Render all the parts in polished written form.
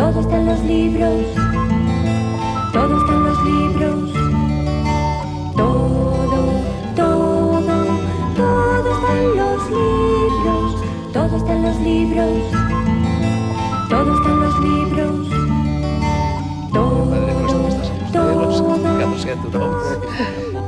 Todo está en los libros. Todo está en los libros. Todo está en los libros. Todo está en los libros. Todo está en los libros. Padre nuestro que estás en los cielos, santificado sea tu nombre.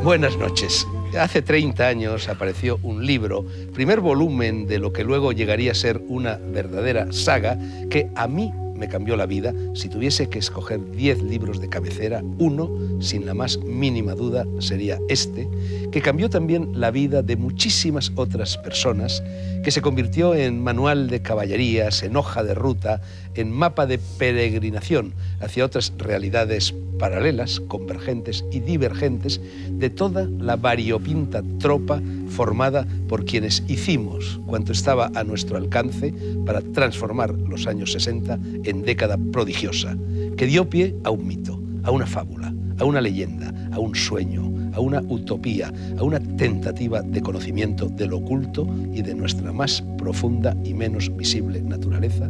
Buenas noches. Hace 30 años apareció un libro, primer volumen de lo que luego llegaría a ser una verdadera saga, que a mí me cambió la vida. Si tuviese que escoger 10 libros de cabecera, uno, sin la más mínima duda, sería este, que cambió también la vida de muchísimas otras personas, que se convirtió en manual de caballerías, en hoja de ruta, en mapa de peregrinación hacia otras realidades paralelas, convergentes y divergentes de toda la variopinta tropa formada por quienes hicimos cuanto estaba a nuestro alcance para transformar los años 60 en década prodigiosa, que dio pie a un mito, a una fábula, a una leyenda, a un sueño, a una utopía, a una tentativa de conocimiento del oculto y de nuestra más profunda y menos visible naturaleza,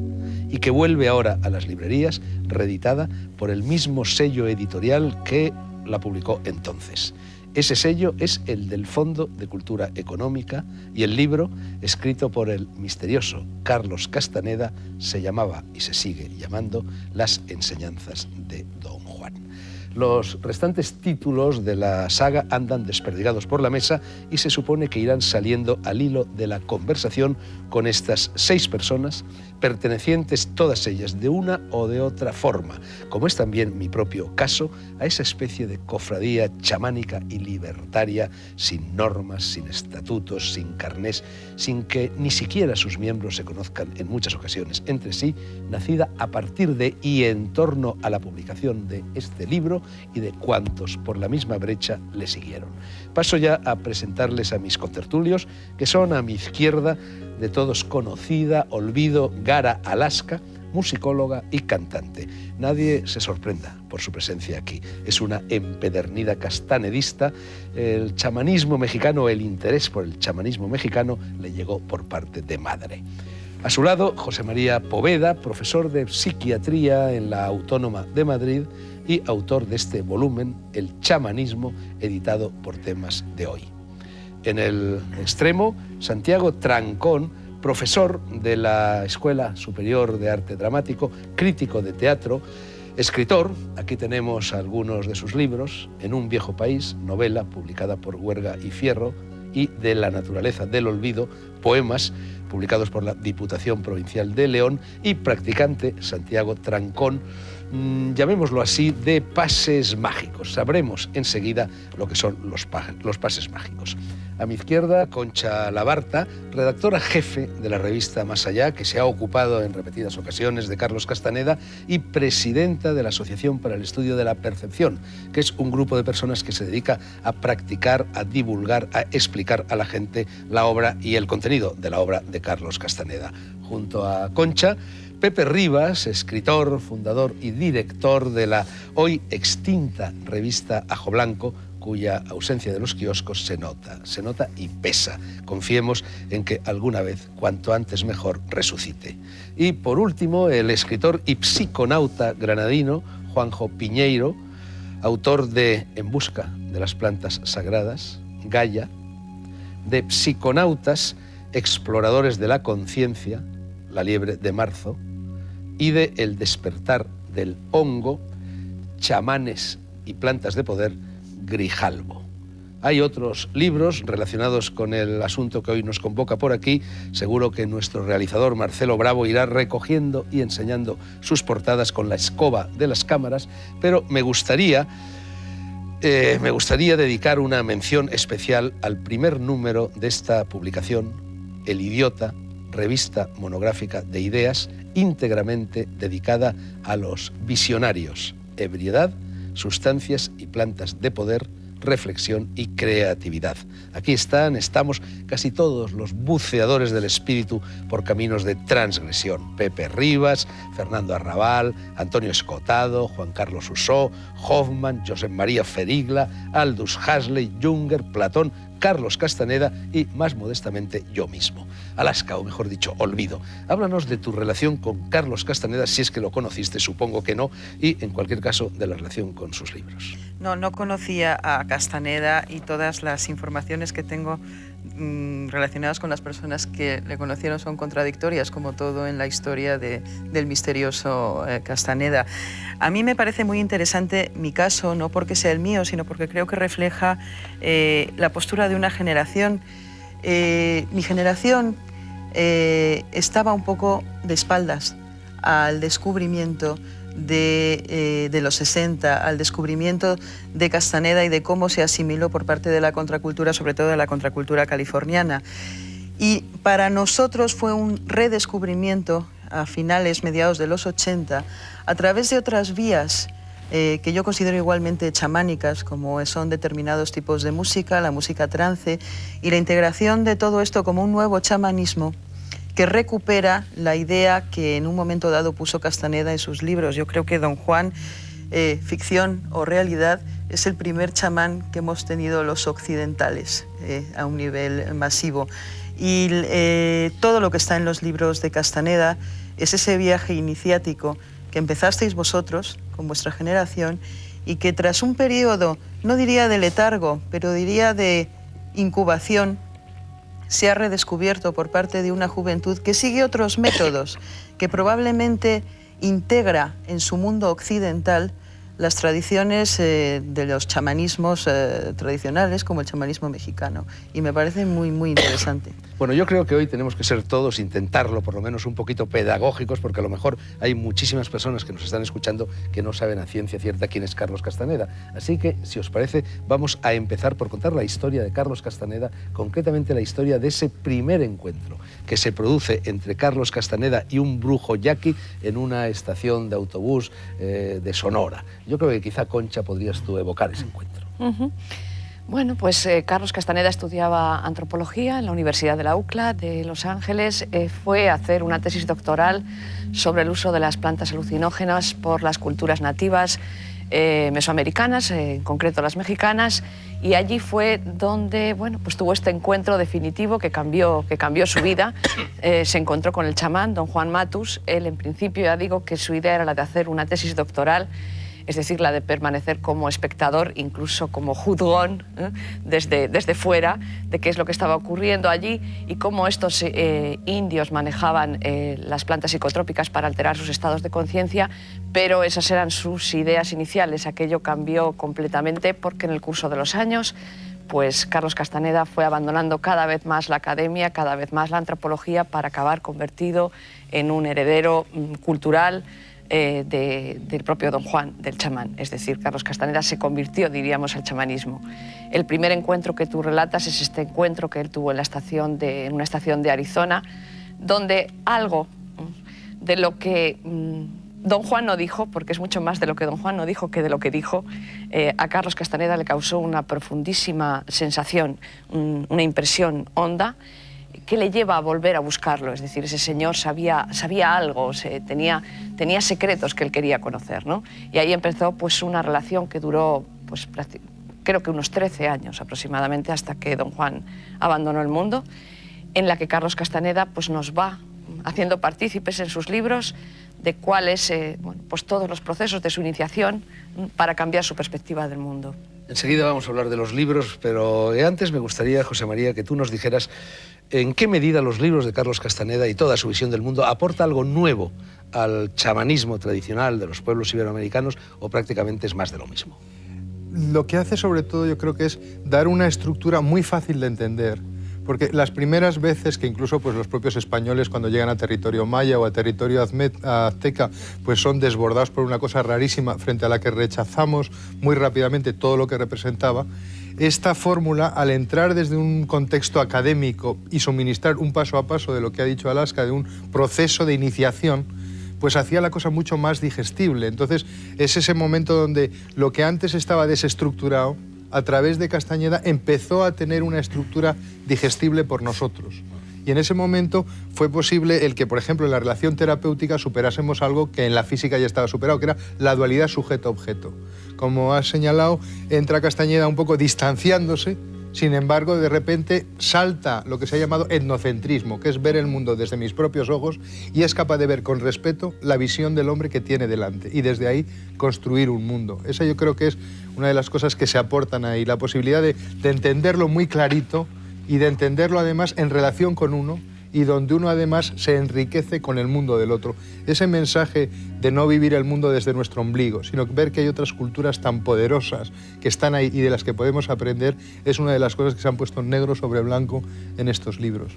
y que vuelve ahora a las librerías, reeditada por el mismo sello editorial que la publicó entonces. Ese sello es el del Fondo de Cultura Económica, y el libro, escrito por el misterioso Carlos Castaneda, se llamaba y se sigue llamando Las enseñanzas de Don Juan. Los restantes títulos de la saga andan desperdigados por la mesa y se supone que irán saliendo al hilo de la conversación con estas 6 personas, pertenecientes todas ellas de una o de otra forma, como es también mi propio caso, a esa especie de cofradía chamánica y libertaria, sin normas, sin estatutos, sin carnés, sin que ni siquiera sus miembros se conozcan en muchas ocasiones entre sí, nacida a partir de y en torno a la publicación de este libro y de cuantos por la misma brecha le siguieron. Paso ya a presentarles a mis contertulios, que son a mi izquierda, de todos conocida, Olvido Gara Alaska, musicóloga y cantante. Nadie se sorprenda por su presencia aquí. Es una empedernida castanedista. El chamanismo mexicano, el interés por el chamanismo mexicano le llegó por parte de madre. A su lado, José María Poveda, profesor de psiquiatría en la Autónoma de Madrid y autor de este volumen, El chamanismo, editado por Temas de Hoy. En el extremo, Santiago Trancón, profesor de la Escuela Superior de Arte Dramático, crítico de teatro, escritor. Aquí tenemos algunos de sus libros: En un viejo país, novela publicada por Huerga y Fierro, y De la naturaleza del olvido, poemas publicados por la Diputación Provincial de León, y practicante Santiago Trancón, llamémoslo así, de pases mágicos. Sabremos enseguida lo que son los pases mágicos. A mi izquierda, Concha Labarta, redactora jefe de la revista Más Allá, que se ha ocupado en repetidas ocasiones de Carlos Castaneda, y presidenta de la Asociación para el Estudio de la Percepción, que es un grupo de personas que se dedica a practicar, a divulgar, a explicar a la gente la obra y el contenido de la obra de Carlos Castaneda. Junto a Concha, Pepe Rivas, escritor, fundador y director de la hoy extinta revista Ajo Blanco, cuya ausencia de los kioscos se nota y pesa. Confiemos en que alguna vez, cuanto antes mejor, resucite. Y por último, el escritor y psiconauta granadino Juanjo Piñeiro, autor de En busca de las plantas sagradas, Gaia, de Psiconautas, exploradores de la conciencia, La liebre de marzo, y de El despertar del hongo, chamanes y plantas de poder, Grijalbo. Hay otros libros relacionados con el asunto que hoy nos convoca por aquí. Seguro que nuestro realizador Marcelo Bravo irá recogiendo y enseñando sus portadas con la escoba de las cámaras, pero me gustaría dedicar una mención especial al primer número de esta publicación, El Idiota, revista monográfica de ideas íntegramente dedicada a los visionarios, ebriedad, sustancias y plantas de poder, reflexión y creatividad. Aquí estamos casi todos los buceadores del espíritu por caminos de transgresión. Pepe Rivas, Fernando Arrabal, Antonio Escotado, Juan Carlos Usó, Hoffman, Josep María Ferigla, Aldous Huxley, Junger, Platón, Carlos Castaneda y, más modestamente, yo mismo. Alaska, o mejor dicho, olvido. Háblanos de tu relación con Carlos Castaneda, si es que lo conociste, supongo que no, y, en cualquier caso, de la relación con sus libros. No conocía a Castaneda, y todas las informaciones que tengo relacionadas con las personas que le conocieron son contradictorias, como todo en la historia del misterioso Castaneda. A mí me parece muy interesante mi caso, no porque sea el mío, sino porque creo que refleja la postura de una generación. Mi generación estaba un poco de espaldas al descubrimiento de los 60, al descubrimiento de Castaneda y de cómo se asimiló por parte de la contracultura, sobre todo de la contracultura californiana. Y para nosotros fue un redescubrimiento a finales, mediados de los 80, a través de otras vías que yo considero igualmente chamánicas, como son determinados tipos de música, la música trance, y la integración de todo esto como un nuevo chamanismo que recupera la idea que en un momento dado puso Castaneda en sus libros. Yo creo que Don Juan, ficción o realidad, es el primer chamán que hemos tenido los occidentales a un nivel masivo. Y todo lo que está en los libros de Castaneda es ese viaje iniciático que empezasteis vosotros con vuestra generación y que tras un periodo, no diría de letargo, pero diría de incubación, se ha redescubierto por parte de una juventud que sigue otros métodos, que probablemente integra en su mundo occidental las tradiciones de los chamanismos tradicionales, como el chamanismo mexicano. Y me parece muy, muy interesante. Bueno, yo creo que hoy tenemos que ser todos, intentarlo, por lo menos un poquito pedagógicos, porque a lo mejor hay muchísimas personas que nos están escuchando que no saben a ciencia cierta quién es Carlos Castaneda. Así que, si os parece, vamos a empezar por contar la historia de Carlos Castaneda, concretamente la historia de ese primer encuentro que se produce entre Carlos Castaneda y un brujo yaqui en una estación de autobús de Sonora. Yo creo que quizá, Concha, podrías tú evocar ese encuentro. Bueno, pues Carlos Castaneda estudiaba antropología en la Universidad de la UCLA de Los Ángeles. Fue a hacer una tesis doctoral sobre el uso de las plantas alucinógenas por las culturas nativas mesoamericanas, en concreto las mexicanas, y allí fue donde, bueno, pues tuvo este encuentro definitivo que cambió su vida. Se encontró con el chamán, don Juan Matus. Él, en principio, ya digo que su idea era la de hacer una tesis doctoral, es decir, la de permanecer como espectador, incluso como juzgón, desde fuera, de qué es lo que estaba ocurriendo allí y cómo estos indios manejaban las plantas psicotrópicas para alterar sus estados de conciencia, pero esas eran sus ideas iniciales. Aquello cambió completamente porque en el curso de los años, pues Carlos Castaneda fue abandonando cada vez más la academia, cada vez más la antropología, para acabar convertido en un heredero cultural del propio don Juan, del chamán. Es decir, Carlos Castaneda se convirtió, diríamos, al chamanismo. El primer encuentro que tú relatas es este encuentro que él tuvo en una estación de Arizona, donde algo de lo que don Juan no dijo, porque es mucho más de lo que don Juan no dijo que de lo que dijo, a Carlos Castaneda le causó una profundísima sensación, una impresión honda, que le lleva a volver a buscarlo. Es decir, ese señor sabía algo, tenía secretos que él quería conocer, ¿no? Y ahí empezó pues una relación que duró, pues, creo que unos 13 años aproximadamente, hasta que don Juan abandonó el mundo, en la que Carlos Castaneda pues nos va haciendo partícipes en sus libros de cuáles pues todos los procesos de su iniciación para cambiar su perspectiva del mundo. Enseguida vamos a hablar de los libros, pero antes me gustaría, José María, que tú nos dijeras en qué medida los libros de Carlos Castaneda y toda su visión del mundo aporta algo nuevo al chamanismo tradicional de los pueblos iberoamericanos, o prácticamente es más de lo mismo. Lo que hace sobre todo, yo creo que es dar una estructura muy fácil de entender, porque las primeras veces que incluso pues, los propios españoles, cuando llegan a territorio maya o a territorio azteca, pues son desbordados por una cosa rarísima frente a la que rechazamos muy rápidamente todo lo que representaba. Esta fórmula, al entrar desde un contexto académico y suministrar un paso a paso de lo que ha dicho Alaska, de un proceso de iniciación, pues hacía la cosa mucho más digestible. Entonces, es ese momento donde lo que antes estaba desestructurado, a través de Castaneda, empezó a tener una estructura digestible por nosotros. Y en ese momento fue posible el que, por ejemplo, en la relación terapéutica superásemos algo que en la física ya estaba superado, que era la dualidad sujeto-objeto. Como has señalado, entra Castaneda un poco distanciándose Sin embargo, de repente salta lo que se ha llamado etnocentrismo, que es ver el mundo desde mis propios ojos, y es capaz de ver con respeto la visión del hombre que tiene delante y desde ahí construir un mundo. Esa yo creo que es una de las cosas que se aportan ahí, la posibilidad de entenderlo muy clarito y de entenderlo además en relación con uno, y donde uno además se enriquece con el mundo del otro. Ese mensaje de no vivir el mundo desde nuestro ombligo, sino ver que hay otras culturas tan poderosas que están ahí y de las que podemos aprender, es una de las cosas que se han puesto negro sobre blanco en estos libros.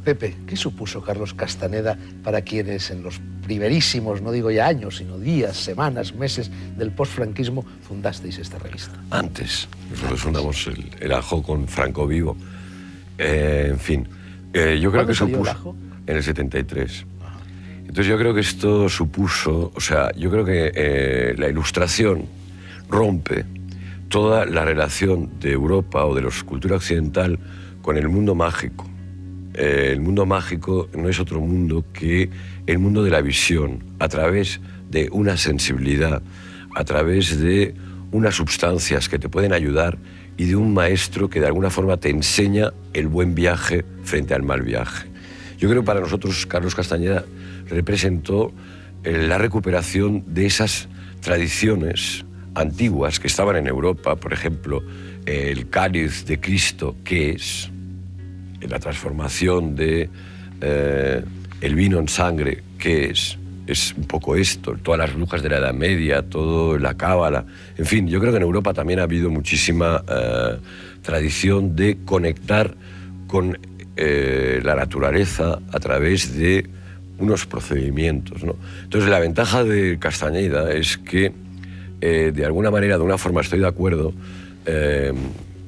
Pepe, ¿qué supuso Carlos Castaneda para quienes en los primerísimos, no digo ya años, sino días, semanas, meses del postfranquismo fundasteis esta revista? Antes. Nosotros fundamos el Ajo con Franco vivo. En fin, yo creo que salió supuso... el Ajo? En el 73. Entonces yo creo que esto supuso... O sea, yo creo que la Ilustración rompe toda la relación de Europa o de la cultura occidental con el mundo mágico. El mundo mágico no es otro mundo que el mundo de la visión, a través de una sensibilidad, a través de unas sustancias que te pueden ayudar y de un maestro que de alguna forma te enseña el buen viaje frente al mal viaje. Yo creo que para nosotros Carlos Castaneda representó la recuperación de esas tradiciones antiguas que estaban en Europa, por ejemplo, el cáliz de Cristo, ¿qué es? La transformación de el vino en sangre, ¿qué es? Es un poco esto, todas las brujas de la Edad Media, toda la cábala. En fin, yo creo que en Europa también ha habido muchísima tradición de conectar con la naturaleza a través de unos procedimientos, ¿no? Entonces, la ventaja de Castañeda es que, de alguna manera, de una forma estoy de acuerdo,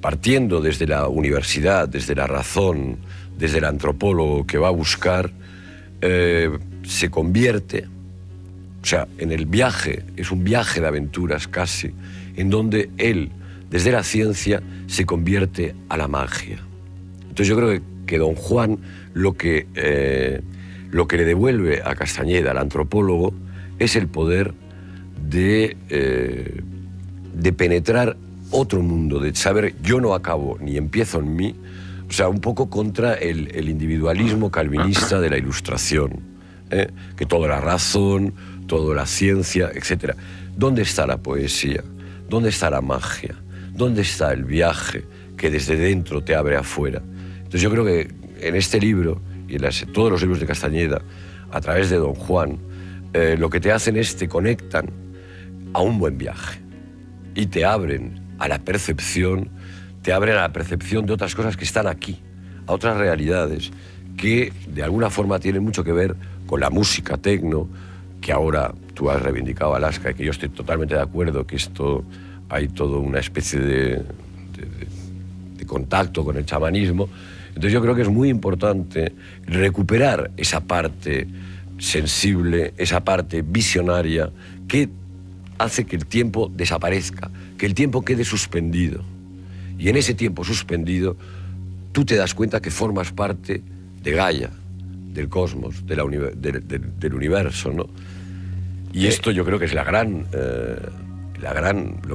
partiendo desde la universidad, desde la razón, desde el antropólogo que va a buscar, se convierte, o sea, en el viaje, es un viaje de aventuras casi, en donde él, desde la ciencia, se convierte a la magia. Entonces yo creo que Don Juan lo que le devuelve a Castañeda, al antropólogo, es el poder de penetrar otro mundo, de saber yo no acabo ni empiezo en mí, o sea, un poco contra el individualismo calvinista de la Ilustración, que todo la razón, toda la ciencia, etc. ¿Dónde está la poesía? ¿Dónde está la magia? ¿Dónde está el viaje que desde dentro te abre afuera? Entonces yo creo que en este libro y en todos los libros de Castañeda, a través de Don Juan, lo que te hacen es te conectan a un buen viaje y te abren a la percepción, te abren a la percepción de otras cosas que están aquí, a otras realidades que de alguna forma tienen mucho que ver con la música tecno, que ahora tú has reivindicado, Alaska, y que yo estoy totalmente de acuerdo, que hay toda una especie de contacto con el chamanismo. Entonces yo creo que es muy importante recuperar esa parte sensible, esa parte visionaria que hace que el tiempo desaparezca, que el tiempo quede suspendido. Y en ese tiempo suspendido tú te das cuenta que formas parte de Gaia, del cosmos, del universo, ¿no? Y esto yo creo que es lo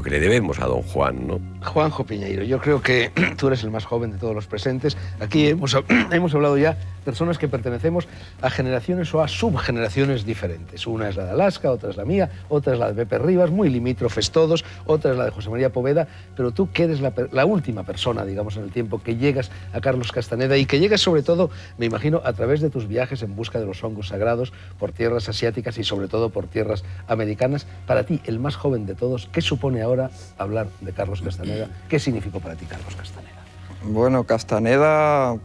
que le debemos a Don Juan, ¿no? Juanjo Piñeiro, yo creo que tú eres el más joven de todos los presentes. Aquí hemos hablado ya personas que pertenecemos a generaciones o a subgeneraciones diferentes. Una es la de Alaska, otra es la mía, otra es la de Pepe Rivas, muy limítrofes todos, otra es la de José María Poveda, pero tú que eres la última persona, digamos, en el tiempo que llegas a Carlos Castaneda y que llegas sobre todo, me imagino, a través de tus viajes en busca de los hongos sagrados por tierras asiáticas y sobre todo por tierras americanas. Para ti, el más joven de todos, ¿qué supone ahora hablar de Carlos Castaneda? ¿Qué significó para ti Carlos Castaneda? Bueno, Castaneda,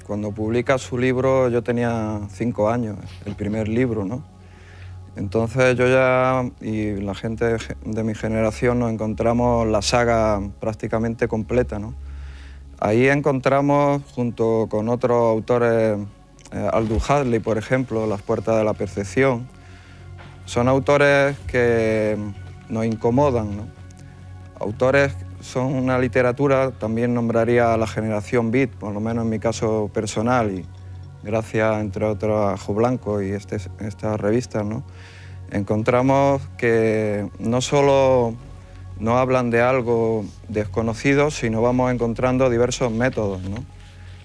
cuando publica su libro, yo tenía 5 años, el primer libro, ¿no? Entonces yo ya, y la gente de mi generación, nos encontramos la saga prácticamente completa, ¿no? Ahí encontramos, junto con otros autores, Aldous Huxley, por ejemplo, Las puertas de la percepción. Son autores que nos incomodan, ¿no? Autores son una literatura, también nombraría a la generación Beat, por lo menos en mi caso personal, y gracias, entre otros, a Jo Blanco y estas revistas, ¿no? Encontramos que no solo no hablan de algo desconocido, sino vamos encontrando diversos métodos, ¿no?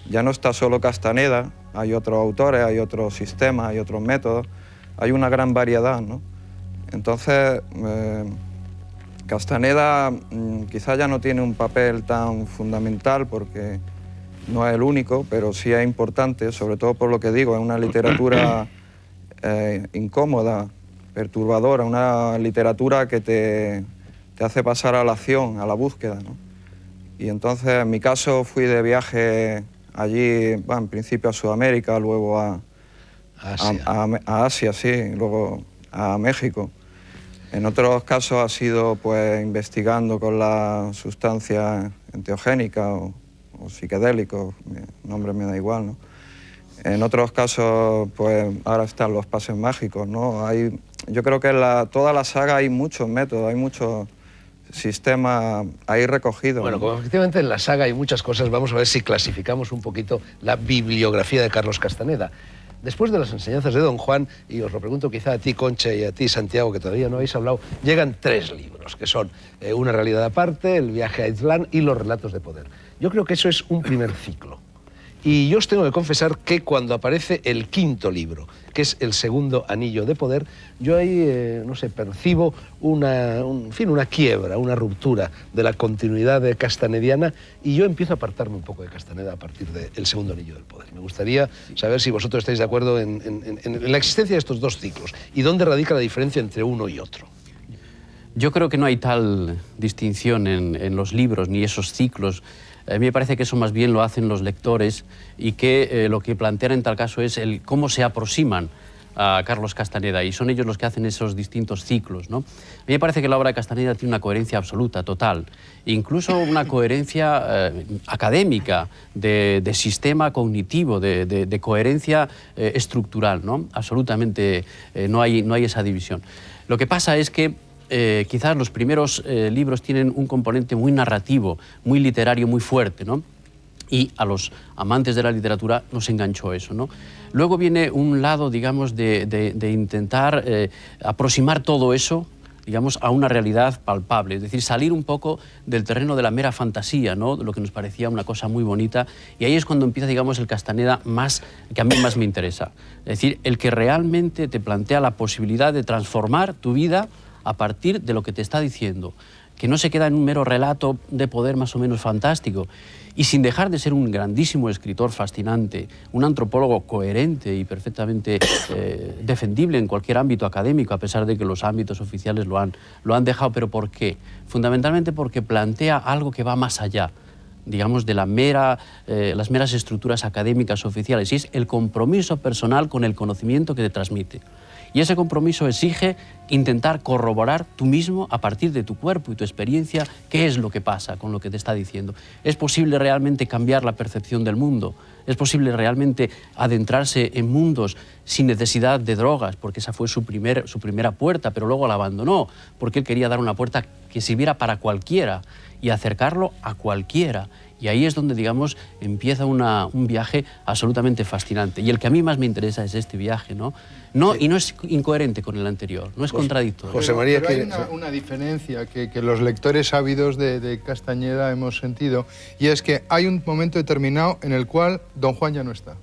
Ya no está solo Castaneda, hay otros autores, hay otros sistemas, hay otros métodos, hay una gran variedad, ¿no? Entonces, Castaneda quizá ya no tiene un papel tan fundamental porque no es el único, pero sí es importante, sobre todo por lo que digo, es una literatura incómoda, perturbadora, una literatura que te hace pasar a la acción, a la búsqueda, ¿no? Y entonces, en mi caso, fui de viaje allí, en principio a Sudamérica, luego a Asia, sí, luego a México. En otros casos ha sido pues investigando con la sustancia enteogénica o psiquedélicos, el nombre me da igual, ¿no? En otros casos, pues ahora están los pases mágicos, ¿no? Yo creo que en toda la saga hay muchos métodos, hay muchos sistemas ahí recogidos. Bueno, como efectivamente en la saga hay muchas cosas, vamos a ver si clasificamos un poquito la bibliografía de Carlos Castaneda. Después de las enseñanzas de Don Juan, y os lo pregunto quizá a ti, Concha, y a ti, Santiago, que todavía no habéis hablado, llegan 3 libros, que son Una realidad aparte, El viaje a Iztlán y Los relatos de poder. Yo creo que eso es un primer ciclo. Y yo os tengo que confesar que cuando aparece el 5.º libro, que es El segundo anillo de poder, yo ahí, no sé, percibo una quiebra, una ruptura de la continuidad castanediana, y yo empiezo a apartarme un poco de Castaneda a partir del segundo anillo del poder. Me gustaría saber si vosotros estáis de acuerdo en la existencia de estos 2 ciclos y dónde radica la diferencia entre uno y otro. Yo creo que no hay tal distinción en los libros ni esos ciclos. A mí me parece que eso más bien lo hacen los lectores y que lo que plantean en tal caso es cómo se aproximan a Carlos Castaneda, y son ellos los que hacen esos distintos ciclos, ¿no? A mí me parece que la obra de Castaneda tiene una coherencia absoluta, total, incluso una coherencia académica, de sistema cognitivo, de coherencia estructural, ¿no? Absolutamente no hay esa división. Lo que pasa es que quizás los primeros libros tienen un componente muy narrativo, muy literario, muy fuerte, ¿no? Y a los amantes de la literatura nos enganchó eso, ¿no? Luego viene un lado, digamos, de intentar aproximar todo eso, digamos, a una realidad palpable, es decir, salir un poco del terreno de la mera fantasía, ¿no? De lo que nos parecía una cosa muy bonita, y ahí es cuando empieza, digamos, el Castaneda que a mí más me interesa. Es decir, el que realmente te plantea la posibilidad de transformar tu vida a partir de lo que te está diciendo, que no se queda en un mero relato de poder más o menos fantástico, y sin dejar de ser un grandísimo escritor fascinante, un antropólogo coherente y perfectamente defendible en cualquier ámbito académico, a pesar de que los ámbitos oficiales lo han dejado. ¿Pero por qué? Fundamentalmente porque plantea algo que va más allá, digamos, de las meras estructuras académicas oficiales, y es el compromiso personal con el conocimiento que te transmite. Y ese compromiso exige intentar corroborar tú mismo, a partir de tu cuerpo y tu experiencia, qué es lo que pasa con lo que te está diciendo. ¿Es posible realmente cambiar la percepción del mundo? ¿Es posible realmente adentrarse en mundos sin necesidad de drogas? Porque esa fue su primera puerta, pero luego la abandonó, porque él quería dar una puerta que sirviera para cualquiera y acercarlo a cualquiera. Y ahí es donde, digamos, empieza un viaje absolutamente fascinante. Y el que a mí más me interesa es este viaje, ¿no? Y no es incoherente con el anterior, no es contradictorio. José María, pero hay una diferencia que los lectores ávidos de Castañeda hemos sentido, y es que hay un momento determinado en el cual Don Juan ya no está.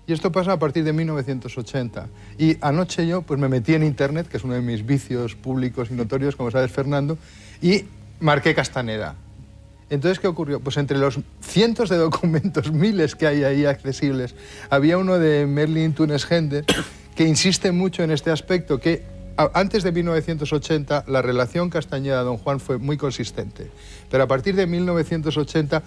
Y esto pasa a partir de 1980. Y anoche yo pues me metí en Internet, que es uno de mis vicios públicos y notorios, como sabes, Fernando, y marqué Castaneda. Entonces, ¿qué ocurrió? Pues entre los cientos de documentos, miles que hay ahí accesibles, había uno de Merlin Tunes-Gender que insiste mucho en este aspecto, que antes de 1980 la relación Castañeda-Don Juan fue muy consistente, pero a partir de 1980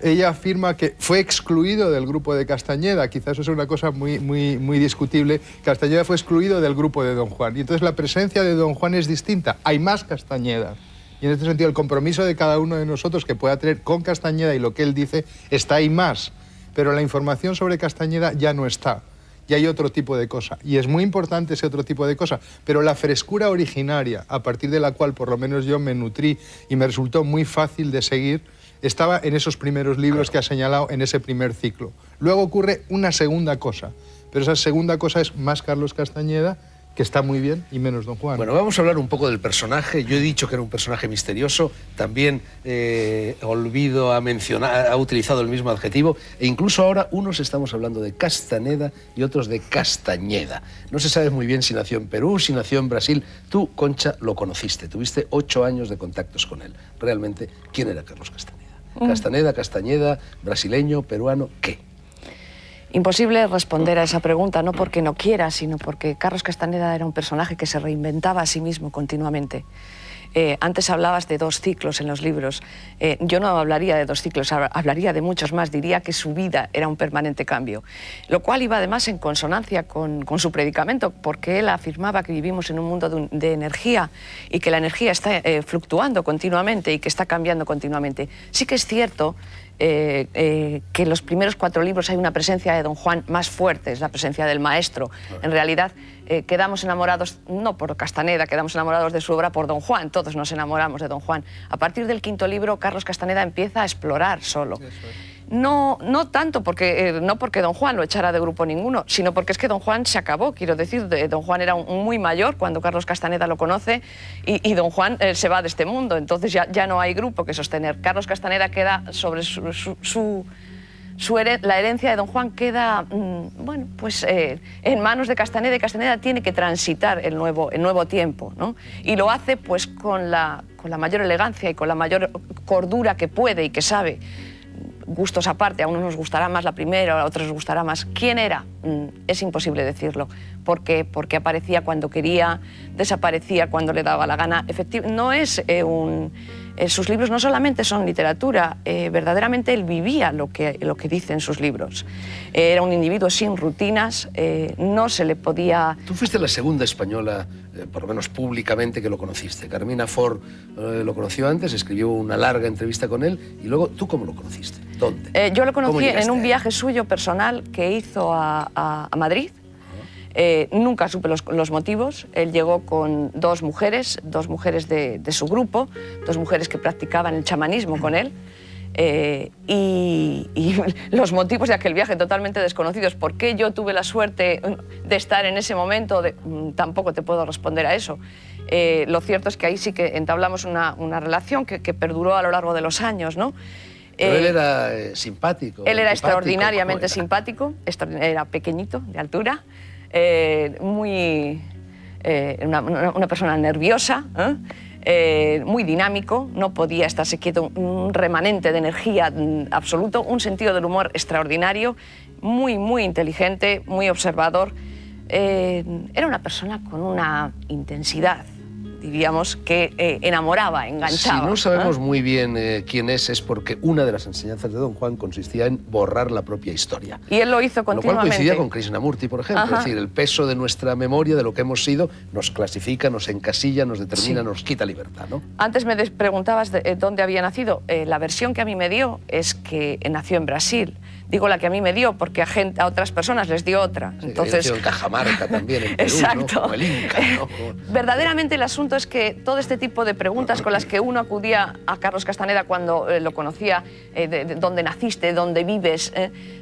ella afirma que fue excluido del grupo de Castañeda. Quizás eso es una cosa muy discutible. Castañeda fue excluido del grupo de Don Juan, y entonces la presencia de Don Juan es distinta, hay más Castañeda. Y en este sentido el compromiso de cada uno de nosotros que pueda tener con Castañeda y lo que él dice está ahí más, pero la información sobre Castañeda ya no está, y hay otro tipo de cosa, y es muy importante ese otro tipo de cosa, pero la frescura originaria, a partir de la cual por lo menos yo me nutrí y me resultó muy fácil de seguir, estaba en esos primeros libros que ha señalado, en ese primer ciclo. Luego ocurre una segunda cosa, pero esa segunda cosa es más Carlos Castañeda que está muy bien, y menos Don Juan. Bueno, vamos a hablar un poco del personaje. Yo he dicho que era un personaje misterioso, también Olvido ha utilizado el mismo adjetivo, e incluso ahora unos estamos hablando de Castaneda y otros de Castañeda. No se sabe muy bien si nació en Perú, si nació en Brasil. Tú, Concha, lo conociste, tuviste 8 años de contactos con él. Realmente, ¿quién era Carlos Castaneda? Castaneda, Castañeda, brasileño, peruano, ¿qué? Imposible responder a esa pregunta, no porque no quiera, sino porque Carlos Castaneda era un personaje que se reinventaba a sí mismo continuamente. Antes hablabas de 2 ciclos en los libros. Yo no hablaría de 2 ciclos, hablaría de muchos más. Diría que su vida era un permanente cambio, lo cual iba además en consonancia con su predicamento, porque él afirmaba que vivimos en un mundo de energía y que la energía está fluctuando continuamente y que está cambiando continuamente. Sí que es cierto que en los primeros 4 libros hay una presencia de Don Juan más fuerte, es la presencia del maestro. En realidad quedamos enamorados, no por Castaneda, quedamos enamorados de su obra por Don Juan, todos nos enamoramos de Don Juan. A partir del 5.º libro, Carlos Castaneda empieza a explorar solo. No tanto porque, no porque Don Juan lo echara de grupo ninguno, sino porque es que Don Juan se acabó. Quiero decir, Don Juan era muy mayor cuando Carlos Castaneda lo conoce y Don Juan se va de este mundo, entonces ya no hay grupo que sostener. Carlos Castaneda queda sobre la herencia de Don Juan queda, bueno, pues en manos de Castaneda, y Castaneda tiene que transitar el nuevo tiempo, ¿no? Y lo hace pues con la mayor elegancia y con la mayor cordura que puede y que sabe. Gustos aparte, a unos nos gustará más la primera, a otros nos gustará más. ¿Quién era? Es imposible decirlo, porque aparecía cuando quería, desaparecía cuando le daba la gana. No es sus libros no solamente son literatura, verdaderamente él vivía lo que dice en sus libros. Era un individuo sin rutinas, no se le podía... Tú fuiste la segunda española, por lo menos públicamente, que lo conociste. Carmina Ford lo conoció antes, escribió una larga entrevista con él, y luego, ¿tú cómo lo conociste? ¿Dónde? Yo lo conocí en un viaje suyo personal que hizo a Madrid. Nunca supe los motivos. Él llegó con 2 mujeres de su grupo, 2 mujeres que practicaban el chamanismo con él. Y los motivos de aquel viaje totalmente desconocidos. ¿Por qué yo tuve la suerte de estar en ese momento? Tampoco te puedo responder a eso. Lo cierto es que ahí sí que entablamos una relación que perduró a lo largo de los años, ¿no? Pero él era simpático. Él era extraordinariamente simpático, era pequeñito, de altura, una persona nerviosa, muy dinámico, no podía estarse quieto, un remanente de energía absoluto, un sentido del humor extraordinario, muy inteligente, muy observador. Era una persona con una intensidad, diríamos, que enamoraba, enganchaba. Si no sabemos muy bien quién es porque una de las enseñanzas de Don Juan consistía en borrar la propia historia. Y él lo hizo continuamente. Lo cual coincidía con Krishnamurti, por ejemplo. Es decir, el peso de nuestra memoria, de lo que hemos sido, nos clasifica, nos encasilla, nos determina, nos quita libertad, ¿no? Antes me preguntabas dónde había nacido. La versión que a mí me dio es que nació en Brasil. Digo la que a mí me dio porque a otras personas les dio otra. Sí, entonces... en Cajamarca también, en Perú, exacto. ¿no? Como el Inca, ¿no? Verdaderamente el asunto es que todo este tipo de preguntas con las que uno acudía a Carlos Castaneda cuando lo conocía, de dónde naciste, dónde vives,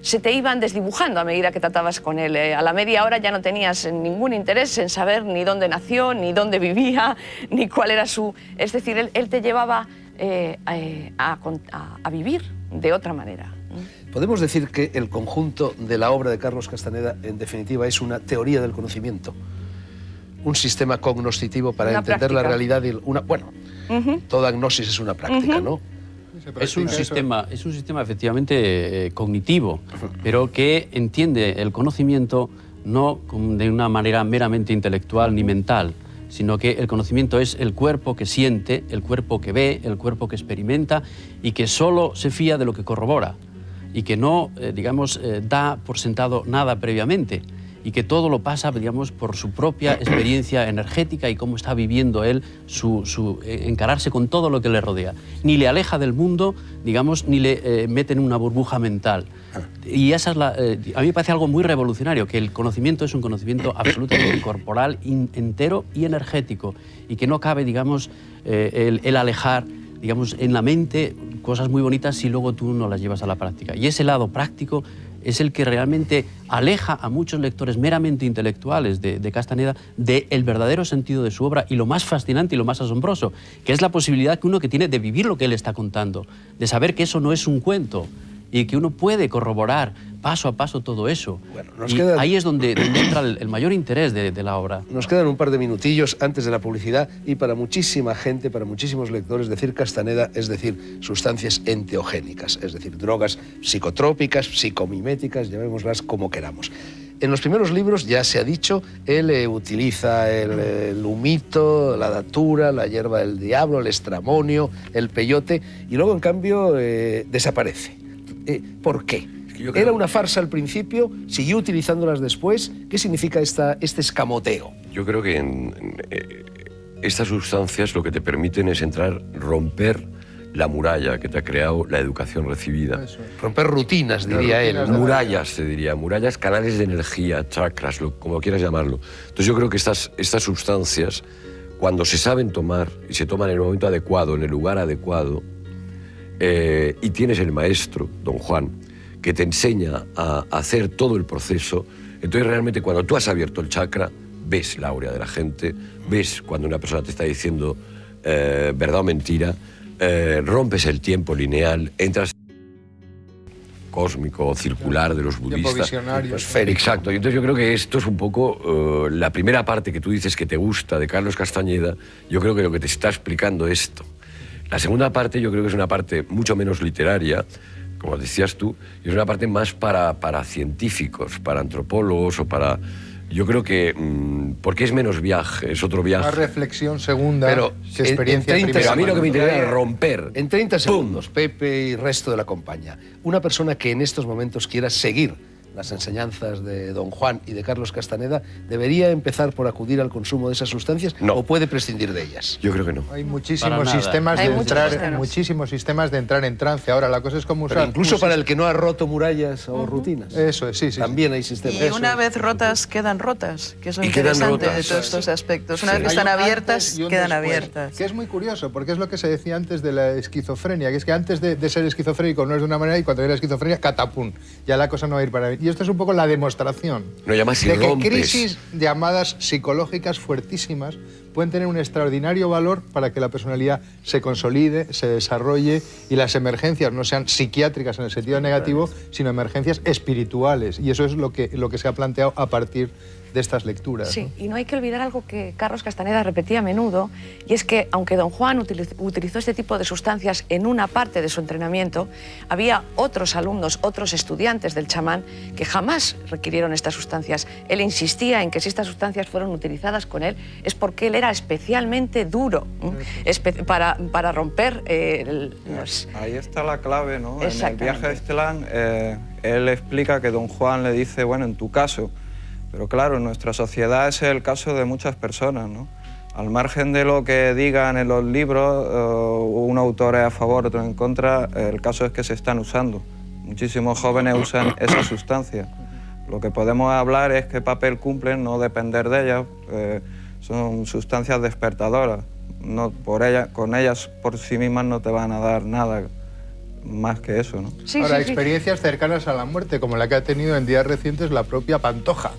se te iban desdibujando a medida que tratabas con él. A la media hora ya no tenías ningún interés en saber ni dónde nació, ni dónde vivía, ni cuál era su... Es decir, él te llevaba a vivir de otra manera. Podemos decir que el conjunto de la obra de Carlos Castaneda, en definitiva, es una teoría del conocimiento, un sistema cognoscitivo para entender la realidad. Bueno, toda gnosis es una práctica, ¿no? Es un sistema efectivamente cognitivo, pero que entiende el conocimiento no de una manera meramente intelectual ni mental, sino que el conocimiento es el cuerpo que siente, el cuerpo que ve, el cuerpo que experimenta y que solo se fía de lo que corrobora y que no, da por sentado nada previamente y que todo lo pasa, digamos, por su propia experiencia energética y cómo está viviendo él encararse con todo lo que le rodea. Ni le aleja del mundo, digamos, ni le mete en una burbuja mental. Y esa es a mí me parece algo muy revolucionario, que el conocimiento es un conocimiento absolutamente corporal, entero y energético, y que no cabe, digamos, el alejar, digamos, en la mente cosas muy bonitas si luego tú no las llevas a la práctica. Y ese lado práctico es el que realmente aleja a muchos lectores meramente intelectuales de Castaneda del verdadero sentido de su obra y lo más fascinante y lo más asombroso, que es la posibilidad que uno que tiene de vivir lo que él está contando, de saber que eso no es un cuento y que uno puede corroborar paso a paso todo eso. Bueno, ahí es donde entra el mayor interés de la obra. Nos quedan un par de minutillos antes de la publicidad y para muchísima gente, para muchísimos lectores, decir Castaneda es decir sustancias enteogénicas, es decir, drogas psicotrópicas, psicomiméticas, llamémoslas como queramos. En los primeros libros, ya se ha dicho, él utiliza el humito, la datura, la hierba del diablo, el estramonio, el peyote, y luego, en cambio, desaparece. ¿Por qué? Era una farsa al principio, siguió utilizándolas después. ¿Qué significa este escamoteo? Yo creo que estas sustancias lo que te permiten es romper la muralla que te ha creado la educación recibida. Eso. Romper rutinas, diría él. ¿No? Murallas, se diría. Murallas, canales de energía, chakras, como quieras llamarlo. Entonces yo creo que estas sustancias, cuando se saben tomar y se toman en el momento adecuado, en el lugar adecuado, y tienes el maestro, don Juan, que te enseña a hacer todo el proceso, entonces realmente cuando tú has abierto el chakra, ves la áurea de la gente, ves cuando una persona te está diciendo verdad o mentira, rompes el tiempo lineal, entras cósmico o circular de los budistas. Tiempo visionario. Exacto, y entonces yo creo que esto es un poco la primera parte que tú dices que te gusta de Carlos Castañeda. Yo creo que lo que te está explicando esto. La segunda parte yo creo que es una parte mucho menos literaria, como decías tú, y es una parte más para científicos, para antropólogos o para... Yo creo que... porque es menos viaje, es otro viaje. Más reflexión segunda, pero que experiencia primera. Pero a mí lo que me interesa es romper. En 30 segundos, Pepe y resto de la compañía. Una persona que en estos momentos quiera seguir las enseñanzas de don Juan y de Carlos Castaneda, ¿debería empezar por acudir al consumo de esas sustancias o puede prescindir de ellas? Yo creo que no. Hay muchísimos sistemas de entrar en trance. Ahora, la cosa es cómo usar... Pero incluso para el que no ha roto murallas o rutinas. Eso es, sí. También hay sistemas. Y una vez rotas, quedan rotas, que es lo interesante de todos estos aspectos. Una vez que están abiertas, quedan abiertas. Que es muy curioso, porque es lo que se decía antes de la esquizofrenia, que es que antes de ser esquizofrénico no es de una manera y cuando viene la esquizofrenia, catapum, ya la cosa no va a ir para bien. Y esto es un poco la demostración de que crisis llamadas psicológicas fuertísimas pueden tener un extraordinario valor para que la personalidad se consolide, se desarrolle y las emergencias no sean psiquiátricas en el sentido negativo, sino emergencias espirituales. Y eso es lo que se ha planteado a partir de estas lecturas. Sí, ¿no? Y no hay que olvidar algo que Carlos Castaneda repetía a menudo, y es que aunque don Juan utilizó este tipo de sustancias en una parte de su entrenamiento, había otros alumnos, otros estudiantes del chamán que jamás requirieron estas sustancias. Él insistía en que si estas sustancias fueron utilizadas con él es porque él era especialmente duro para romper los... Ahí está la clave, ¿no? En el viaje de Estelán, él explica que don Juan le dice, bueno, en tu caso. Pero claro, en nuestra sociedad ese es el caso de muchas personas, ¿no? Al margen de lo que digan en los libros, un autor es a favor, otro en contra, el caso es que se están usando. Muchísimos jóvenes usan esa sustancia. Lo que podemos hablar es qué papel cumplen, no depender de ellas. Son sustancias despertadoras. Con ellas por sí mismas no te van a dar nada más que eso, ¿no? Ahora, experiencias cercanas a la muerte, como la que ha tenido en días recientes la propia Pantoja,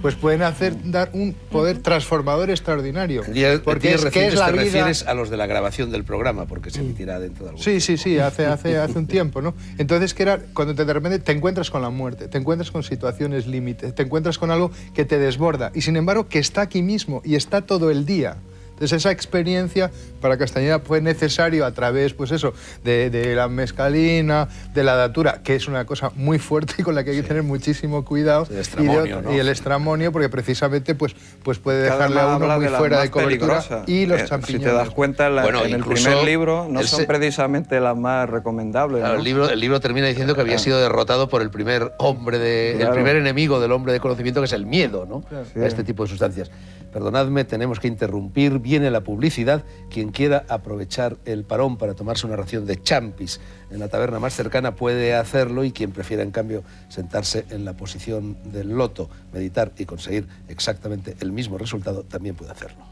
pues pueden dar un poder transformador extraordinario. Porque es la vida... Te refieres a los de la grabación del programa, porque se emitirá dentro de algún tiempo. Sí, hace un tiempo, ¿no? Entonces, que era cuando de repente te encuentras con la muerte, te encuentras con situaciones límite, te encuentras con algo que te desborda, y sin embargo que está aquí mismo y está todo el día. Entonces esa experiencia para Castañeda fue necesario a través, pues eso, de la mescalina, de la datura, que es una cosa muy fuerte y con la que hay que tener muchísimo cuidado. El estramonio, y el estramonio, porque precisamente pues puede dejarle a uno muy fuera de cobertura. Y los champiñones. Si te das cuenta, en el primer libro no son precisamente las más recomendables. Claro, ¿no? el libro termina diciendo que había sido derrotado por el primer el primer enemigo del hombre de conocimiento, que es el miedo, ¿no? A este tipo de sustancias. Perdonadme, tenemos que interrumpir. Viene la publicidad. Quien quiera aprovechar el parón para tomarse una ración de champis en la taberna más cercana puede hacerlo, y quien prefiera, en cambio, sentarse en la posición del loto, meditar y conseguir exactamente el mismo resultado, también puede hacerlo.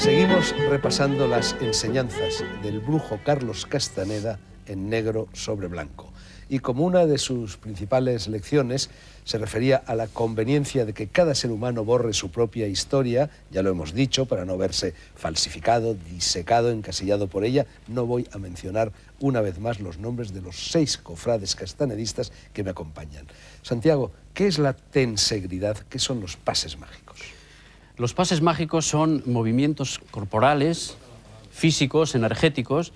Seguimos repasando las enseñanzas del brujo Carlos Castaneda en negro sobre blanco. Y como una de sus principales lecciones se refería a la conveniencia de que cada ser humano borre su propia historia, ya lo hemos dicho, para no verse falsificado, disecado, encasillado por ella, no voy a mencionar una vez más los nombres de los 6 cofrades castanedistas que me acompañan. Santiago, ¿qué es la tensegridad? ¿Qué son los pases mágicos? Los pases mágicos son movimientos corporales, físicos, energéticos,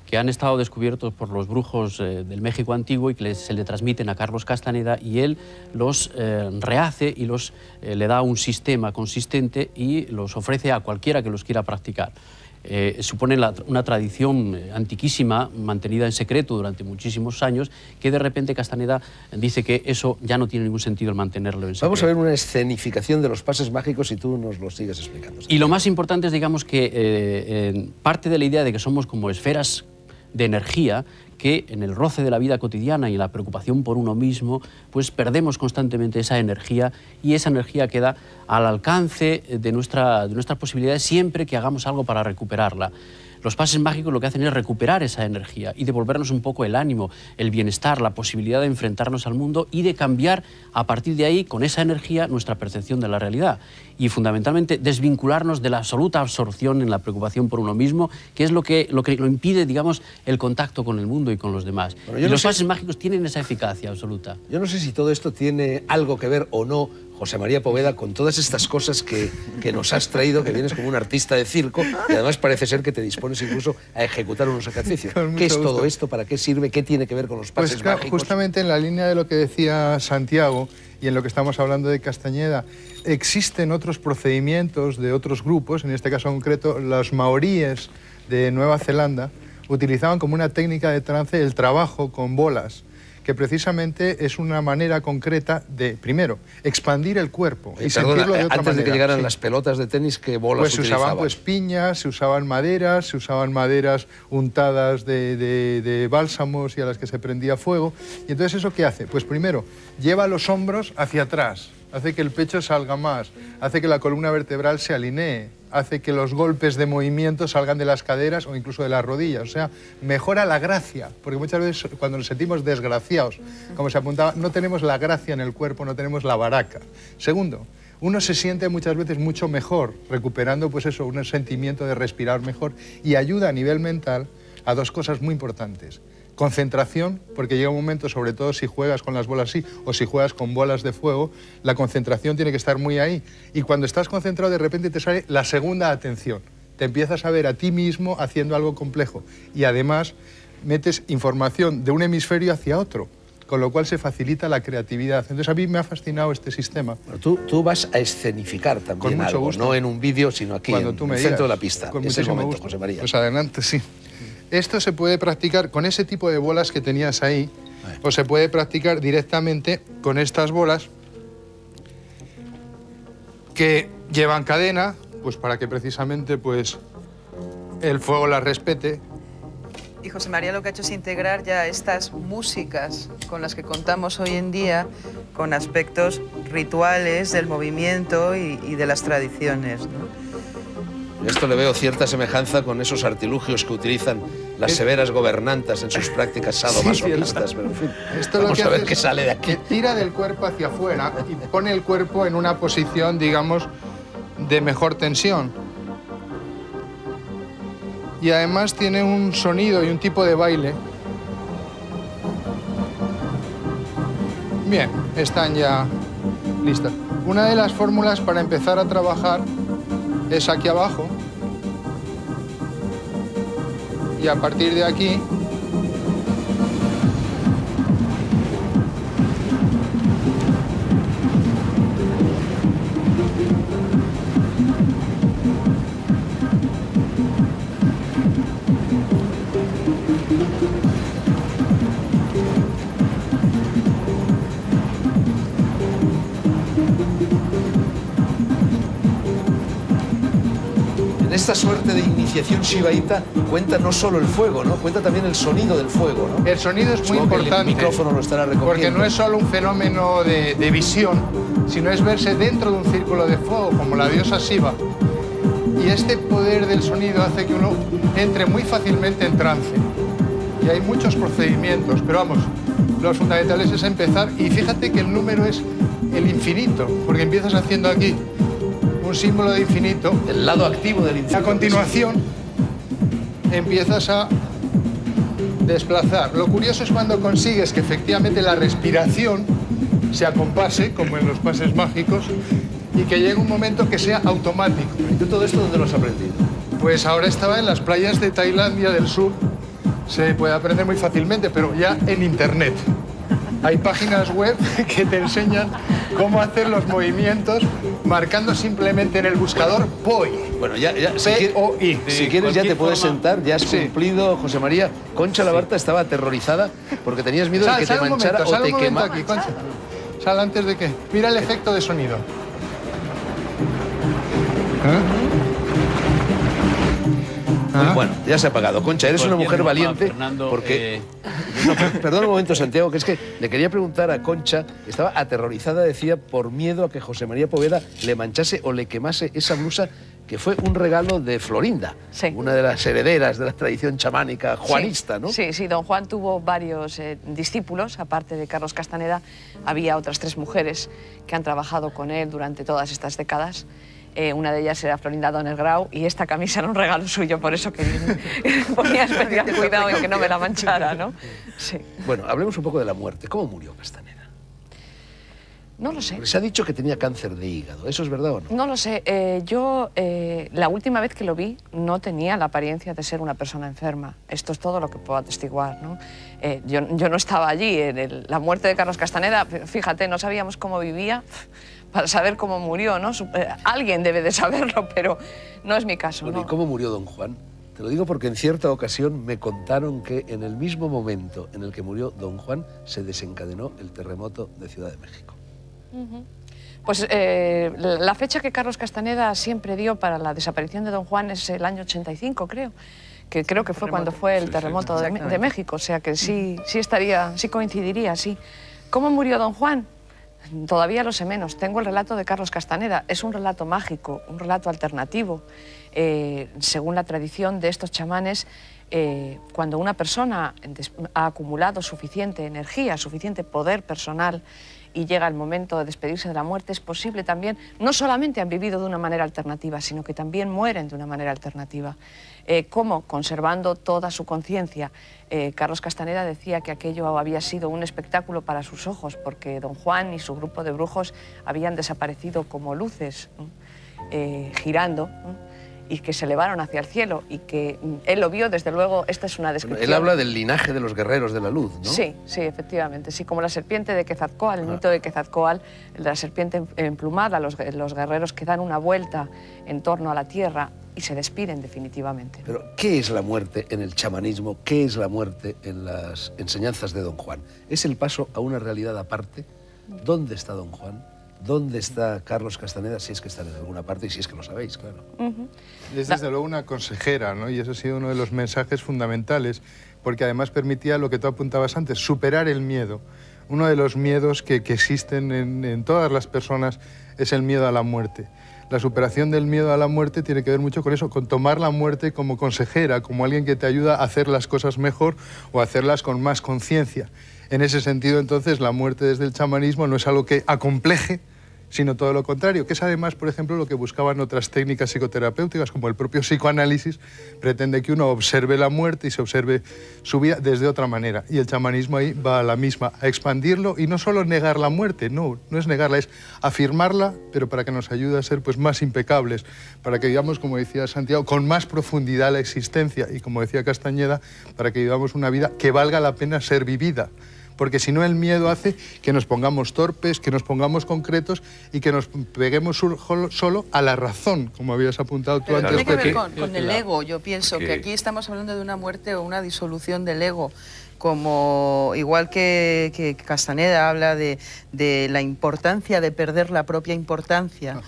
que han estado descubiertos por los brujos del México antiguo y que se le transmiten a Carlos Castaneda, y él los rehace y le da un sistema consistente y los ofrece a cualquiera que los quiera practicar. Supone una tradición antiquísima, mantenida en secreto durante muchísimos años, que de repente Castaneda dice que eso ya no tiene ningún sentido el mantenerlo en secreto. Vamos a ver una escenificación de los pases mágicos y tú nos lo sigues explicando. Y lo más importante es, digamos, que parte de la idea de que somos como esferas de energía, que en el roce de la vida cotidiana y en la preocupación por uno mismo, pues perdemos constantemente esa energía, y esa energía queda al alcance de nuestras posibilidades siempre que hagamos algo para recuperarla. Los pases mágicos lo que hacen es recuperar esa energía y devolvernos un poco el ánimo, el bienestar, la posibilidad de enfrentarnos al mundo y de cambiar a partir de ahí, con esa energía, nuestra percepción de la realidad. Y fundamentalmente desvincularnos de la absoluta absorción en la preocupación por uno mismo, que es lo que lo impide, digamos, el contacto con el mundo y con los demás. Bueno, y los pases mágicos tienen esa eficacia absoluta. Yo no sé si todo esto tiene algo que ver o no, José María Poveda, con todas estas cosas que nos has traído, que vienes como un artista de circo y además parece ser que te dispones incluso a ejecutar unos ejercicios. ¿Qué es todo esto? ¿Para qué sirve? ¿Qué tiene que ver con los pases mágicos? Justamente en la línea de lo que decía Santiago y en lo que estamos hablando de Castañeda, existen otros procedimientos de otros grupos, en este caso concreto los maoríes de Nueva Zelanda utilizaban como una técnica de trance el trabajo con bolas, que precisamente es una manera concreta de, primero, expandir el cuerpo y sentirlo de otra antes manera. de que llegaran Sí. las pelotas de tenis, ¿qué bolas Pues se usaban utilizaban? piñas, se usaban maderas untadas de bálsamos y a las que se prendía fuego. Y entonces, ¿eso qué hace? Pues primero, lleva los hombros hacia atrás, hace que el pecho salga más, hace que la columna vertebral se alinee, hace que los golpes de movimiento salgan de las caderas o incluso de las rodillas. O sea, mejora la gracia, porque muchas veces cuando nos sentimos desgraciados, como se apuntaba, no tenemos la gracia en el cuerpo, no tenemos la baraca. Segundo, uno se siente muchas veces mucho mejor, recuperando pues eso, un sentimiento de respirar mejor, y ayuda a nivel mental a 2 cosas muy importantes. Concentración, porque llega un momento, sobre todo si juegas con las bolas así o si juegas con bolas de fuego, la concentración tiene que estar muy ahí. Y cuando estás concentrado, de repente te sale la segunda atención. Te empiezas a ver a ti mismo haciendo algo complejo. Y además metes información de un hemisferio hacia otro, con lo cual se facilita la creatividad. Entonces a mí me ha fascinado este sistema. Bueno, tú vas a escenificar también Con mucho algo, gusto. no en un vídeo, sino aquí, Cuando en tú me el centro de digas. la pista. Con Es el muchísimo momento, gusto. José María. Pues adelante, sí. Esto se puede practicar con ese tipo de bolas que tenías ahí, o se puede practicar directamente con estas bolas que llevan cadena, pues para que precisamente pues el fuego las respete. Y José María lo que ha hecho es integrar ya estas músicas con las que contamos hoy en día con aspectos rituales del movimiento y de las tradiciones, ¿no? En esto le veo cierta semejanza con esos artilugios que utilizan las severas gobernantas en sus prácticas sadomasoquistas, pero en fin, Esto vamos lo que a ver hace qué es sale de aquí. que tira del cuerpo hacia afuera y pone el cuerpo en una posición, digamos, de mejor tensión. Y además tiene un sonido y un tipo de baile. Bien, están ya listas. Una de las fórmulas para empezar a trabajar es aquí abajo. Y a partir de aquí En esta suerte de iniciación shivaíta cuenta no solo el fuego, ¿no? Cuenta también el sonido del fuego, ¿no? el sonido es muy Supongo que importante. el micrófono lo estará recogiendo. Porque no es solo un fenómeno de visión, sino es verse dentro de un círculo de fuego, como la diosa Shiva. Y este poder del sonido hace que uno entre muy fácilmente en trance. Y hay muchos procedimientos, pero vamos, los fundamentales es empezar. Y fíjate que el número es el infinito, porque empiezas haciendo aquí un símbolo de infinito. El lado activo del infinito. A continuación, empiezas a desplazar. Lo curioso es cuando consigues que efectivamente la respiración se acompase, como en los pases mágicos, y que llegue un momento que sea automático. ¿Y tú todo esto dónde lo has aprendido? Pues ahora estaba en las playas de Tailandia del sur. Se puede aprender muy fácilmente, pero ya en internet. Hay páginas web que te enseñan cómo hacer los movimientos marcando simplemente en el buscador POI. Bueno, ya P-O-I. si quieres ya te puedes sentar, ya has cumplido, José María. Concha Labarta estaba aterrorizada porque tenías miedo de que te manchara o te quemara. Aquí, Concha. Sal antes de que... Mira el efecto de sonido. Bueno, ya se ha apagado. Concha, eres una mujer valiente, Fernando, porque... No, perdón un momento, Santiago, que es que le quería preguntar a Concha, estaba aterrorizada, decía, por miedo a que José María Poveda le manchase o le quemase esa blusa que fue un regalo de Florinda, Sí. una de las herederas de la tradición chamánica juanista, ¿no? Sí, sí, don Juan tuvo varios discípulos, aparte de Carlos Castaneda, había otras 3 mujeres que han trabajado con él durante todas estas décadas. Una de ellas era Florinda Donner Grau y esta camisa era un regalo suyo, por eso que ponía especial cuidado en que no me la manchara, ¿no? Sí. Bueno, hablemos un poco de la muerte. ¿Cómo murió Castaneda? No lo sé. Porque se ha dicho que tenía cáncer de hígado. ¿Eso es verdad o no? No lo sé. Yo, la última vez que lo vi, no tenía la apariencia de ser una persona enferma. Esto es todo lo que puedo atestiguar, ¿no? Yo no estaba allí. La muerte de Carlos Castaneda, fíjate, no sabíamos cómo vivía para saber cómo murió, ¿no? Alguien debe de saberlo, pero no es mi caso. Bueno, ¿no? ¿y cómo murió don Juan? Te lo digo porque en cierta ocasión me contaron que en el mismo momento en el que murió don Juan se desencadenó el terremoto de Ciudad de México. Pues la fecha que Carlos Castaneda siempre dio para la desaparición de don Juan es el año 85, creo. Que creo que fue cuando fue el terremoto de México. O sea que sí coincidiría, sí. ¿Cómo murió don Juan? Todavía lo sé menos. Tengo el relato de Carlos Castaneda. Es un relato mágico, un relato alternativo. Según la tradición de estos chamanes, cuando una persona ha acumulado suficiente energía, suficiente poder personal y llega el momento de despedirse de la muerte, es posible también, no solamente han vivido de una manera alternativa, sino que también mueren de una manera alternativa. ¿Cómo? Conservando toda su conciencia. Carlos Castaneda decía que aquello había sido un espectáculo para sus ojos, porque don Juan y su grupo de brujos habían desaparecido como luces, ¿no? Girando, ¿no? Y que se elevaron hacia el cielo y que él lo vio, desde luego, esta es una descripción. Él habla del linaje de los guerreros de la luz, ¿no? Sí, sí, efectivamente. Sí, como la serpiente de Quetzalcóatl, el mito de Quetzalcóatl, el de la serpiente emplumada, los guerreros que dan una vuelta en torno a la tierra y se despiden definitivamente. Pero, ¿qué es la muerte en el chamanismo? ¿Qué es la muerte en las enseñanzas de don Juan? ¿Es el paso a una realidad aparte? ¿Dónde está don Juan? ¿Dónde está Carlos Castaneda? Si es que están en alguna parte y si es que lo sabéis, claro. Es desde luego una consejera, ¿no? Y eso ha sido uno de los mensajes fundamentales, porque además permitía lo que tú apuntabas antes, superar el miedo. Uno de los miedos que existen en todas las personas es el miedo a la muerte. La superación del miedo a la muerte tiene que ver mucho con eso, con tomar la muerte como consejera, como alguien que te ayuda a hacer las cosas mejor o a hacerlas con más conciencia. En ese sentido, entonces, la muerte desde el chamanismo no es algo que acompleje, sino todo lo contrario, que es además, por ejemplo, lo que buscaban otras técnicas psicoterapéuticas, como el propio psicoanálisis, pretende que uno observe la muerte y se observe su vida desde otra manera. Y el chamanismo ahí va a la misma, a expandirlo y no solo negar la muerte, no es negarla, es afirmarla, pero para que nos ayude a ser pues, más impecables, para que vivamos, como decía Santiago, con más profundidad la existencia y, como decía Castañeda, para que vivamos una vida que valga la pena ser vivida. Porque si no, el miedo hace que nos pongamos torpes, que nos pongamos concretos y que nos peguemos solo a la razón, como habías apuntado tú antes. Tiene que ver con el ego. Yo pienso que aquí estamos hablando de una muerte o una disolución del ego como igual que Castaneda habla de la importancia de perder la propia importancia,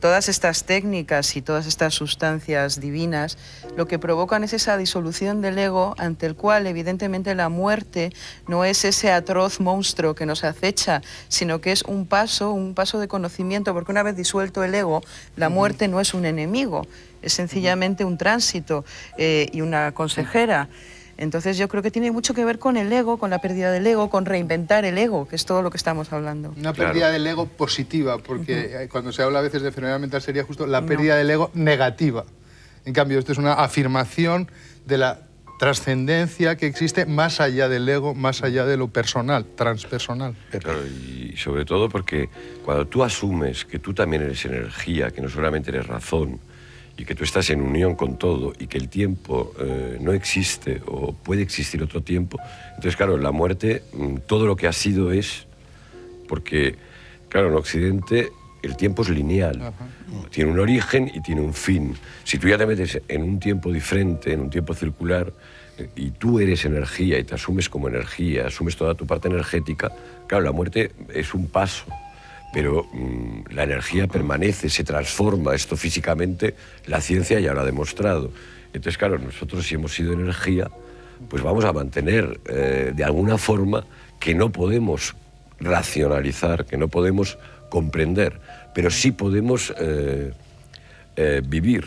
todas estas técnicas y todas estas sustancias divinas lo que provocan es esa disolución del ego, ante el cual evidentemente la muerte no es ese atroz monstruo que nos acecha, sino que es un paso de conocimiento, porque una vez disuelto el ego, la muerte no es un enemigo, es sencillamente un tránsito y una consejera. Entonces yo creo que tiene mucho que ver con el ego, con la pérdida del ego, con reinventar el ego, que es todo lo que estamos hablando. Una pérdida del ego positiva, porque cuando se habla a veces de enfermedad mental sería justo la pérdida del ego negativa. En cambio, esto es una afirmación de la trascendencia que existe más allá del ego, más allá de lo personal, transpersonal. Claro, y sobre todo porque cuando tú asumes que tú también eres energía, que no solamente eres razón, y que tú estás en unión con todo y que el tiempo no existe o puede existir otro tiempo, entonces, claro, la muerte, todo lo que ha sido es, porque, claro, en Occidente el tiempo es lineal, tiene un origen y tiene un fin. Si tú ya te metes en un tiempo diferente, en un tiempo circular, y tú eres energía y te asumes como energía, asumes toda tu parte energética, claro, la muerte es un paso. Pero la energía permanece, se transforma, esto físicamente la ciencia ya lo ha demostrado. Entonces, claro, nosotros si hemos sido energía, pues vamos a mantener de alguna forma que no podemos racionalizar, que no podemos comprender, pero sí podemos vivir.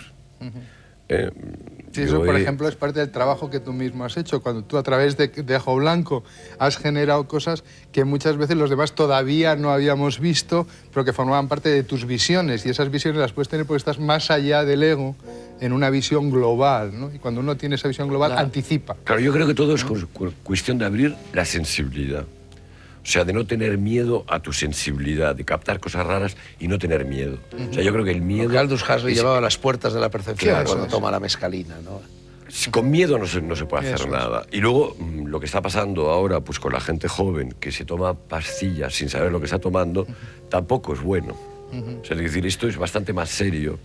Sí, eso, por ejemplo, es parte del trabajo que tú mismo has hecho, cuando tú a través de Ajo Blanco has generado cosas que muchas veces los demás todavía no habíamos visto, pero que formaban parte de tus visiones, y esas visiones las puedes tener porque estás más allá del ego, en una visión global, ¿no? Y cuando uno tiene esa visión global, anticipa. Claro, yo creo que todo es cuestión de abrir la sensibilidad. O sea, de no tener miedo a tu sensibilidad, de captar cosas raras y no tener miedo. O sea, yo creo que el miedo... Porque Aldous Huxley llevaba a las puertas de la percepción, Claro, cuando toma la mescalina, ¿no? Con miedo no se puede hacer nada. Y luego, lo que está pasando ahora pues con la gente joven que se toma pastillas sin saber lo que está tomando, tampoco es bueno. O sea, es decir, esto es bastante más serio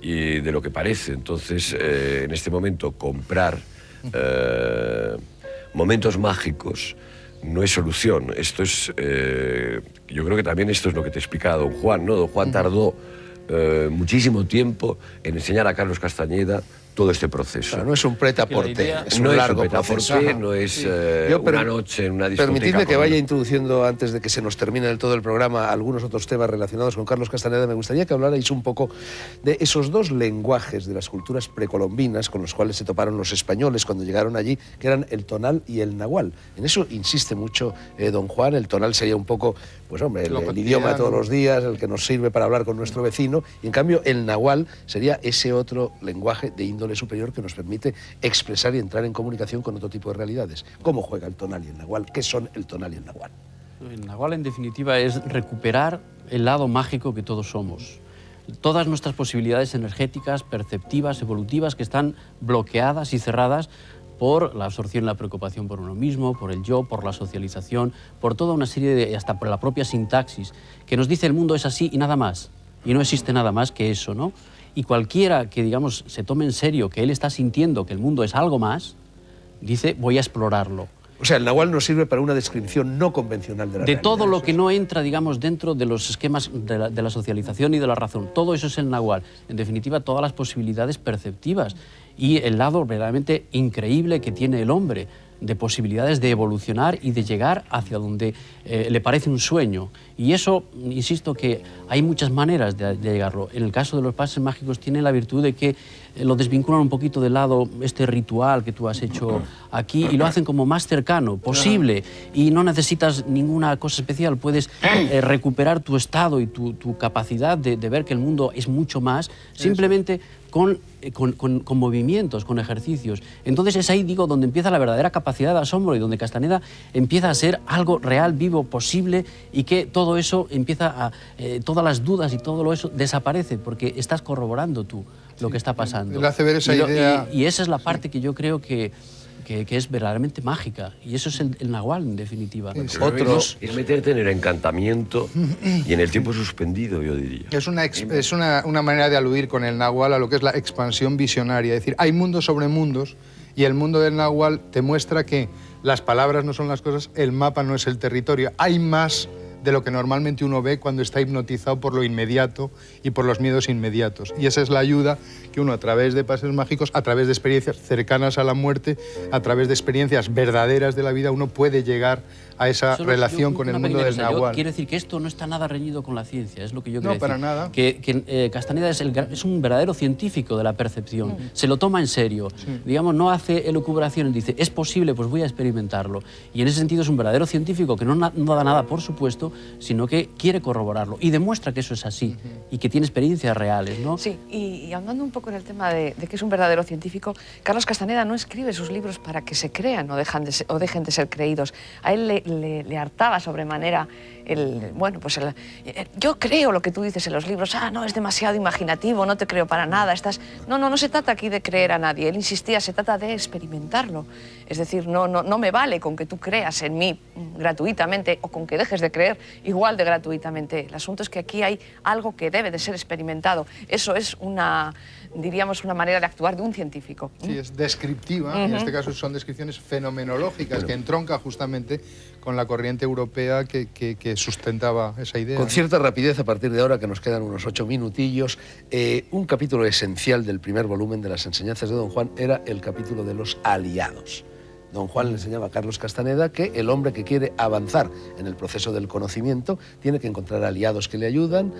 y de lo que parece. Entonces, en este momento, comprar momentos mágicos no es solución. Esto es, yo creo que también esto es lo que te explicaba don Juan, ¿no? Don Juan tardó muchísimo tiempo en enseñar a Carlos Castañeda todo este proceso. Claro, no es un prêt-à-porter, es un largo proceso. No es una noche en una discoteca. Permitidme que vaya introduciendo, antes de que se nos termine del todo el programa, algunos otros temas relacionados con Carlos Castaneda. Me gustaría que hablarais un poco de esos dos lenguajes de las culturas precolombinas con los cuales se toparon los españoles cuando llegaron allí, que eran el tonal y el nahual. En eso insiste mucho don Juan. El tonal sería un poco, pues hombre, el idioma de todos los días, el que nos sirve para hablar con nuestro vecino, y en cambio el nahual sería ese otro lenguaje de índole superior que nos permite expresar y entrar en comunicación con otro tipo de realidades. ¿Cómo juega el tonal y el nahual? ¿Qué son el tonal y el nahual? El nahual, en definitiva, es recuperar el lado mágico que todos somos. Todas nuestras posibilidades energéticas, perceptivas, evolutivas, que están bloqueadas y cerradas por la absorción y la preocupación por uno mismo, por el yo, por la socialización, por toda una serie de, hasta por la propia sintaxis, que nos dice el mundo es así y nada más. Y no existe nada más que eso, ¿no? Y cualquiera que, digamos, se tome en serio que él está sintiendo que el mundo es algo más, dice, voy a explorarlo. O sea, el nahual nos sirve para una descripción no convencional de la realidad. De todo lo que no entra, digamos, dentro de los esquemas de la socialización y de la razón. Todo eso es el nahual. En definitiva, todas las posibilidades perceptivas y el lado verdaderamente increíble que tiene el hombre, de posibilidades de evolucionar y de llegar hacia donde le parece un sueño. Y eso, insisto, que hay muchas maneras de llegarlo. En el caso de los pases mágicos tiene la virtud de que lo desvinculan un poquito del lado este ritual que tú has hecho aquí y lo hacen como más cercano posible, y no necesitas ninguna cosa especial. Puedes recuperar tu estado y tu capacidad de ver que el mundo es mucho más, simplemente con movimientos, con ejercicios. Entonces es ahí, digo, donde empieza la verdadera capacidad de asombro y donde Castaneda empieza a ser algo real, vivo, posible, y que todo eso empieza a... todas las dudas y todo eso desaparece porque estás corroborando tú lo que está pasando. Él hace ver esa idea... Y esa es la parte que yo creo que es verdaderamente mágica, y eso es el nahual, en definitiva. Otros es meterte en el encantamiento y en el tiempo suspendido, yo diría. Es una manera de aludir con el nahual a lo que es la expansión visionaria. Es decir, hay mundos sobre mundos, y el mundo del nahual te muestra que las palabras no son las cosas, el mapa no es el territorio. Hay más de lo que normalmente uno ve cuando está hipnotizado por lo inmediato y por los miedos inmediatos. Y esa es la ayuda que uno, a través de paseos mágicos, a través de experiencias cercanas a la muerte, a través de experiencias verdaderas de la vida, uno puede llegar a esa relación con el mundo del Nahual. Quiero decir que esto no está nada reñido con la ciencia, es lo que yo quiero decir. No, para nada. Que Castaneda es un verdadero científico de la percepción, se lo toma en serio, digamos, no hace elucubraciones, dice, es posible, pues voy a experimentarlo. Y en ese sentido es un verdadero científico que no da nada por supuesto, sino que quiere corroborarlo y demuestra que eso es así y que tiene experiencias reales, ¿no? Sí, y andando un poco en el tema de que es un verdadero científico, Carlos Castaneda no escribe sus libros para que se crean o dejen de ser creídos. A él le hartaba sobremanera yo creo lo que tú dices en los libros, no, es demasiado imaginativo, no te creo para nada, no se trata aquí de creer a nadie, él insistía, se trata de experimentarlo. Es decir, no me vale con que tú creas en mí gratuitamente o con que dejes de creer igual de gratuitamente. El asunto es que aquí hay algo que debe de ser experimentado. Eso es diríamos, una manera de actuar de un científico. Sí, es descriptiva, en este caso son descripciones fenomenológicas, que entronca justamente con la corriente europea que sustentaba esa idea. Con cierta rapidez, a partir de ahora, que nos quedan unos 8 minutillos, un capítulo esencial del primer volumen de las enseñanzas de Don Juan era el capítulo de los aliados. Don Juan le enseñaba a Carlos Castaneda que el hombre que quiere avanzar en el proceso del conocimiento tiene que encontrar aliados que le ayuden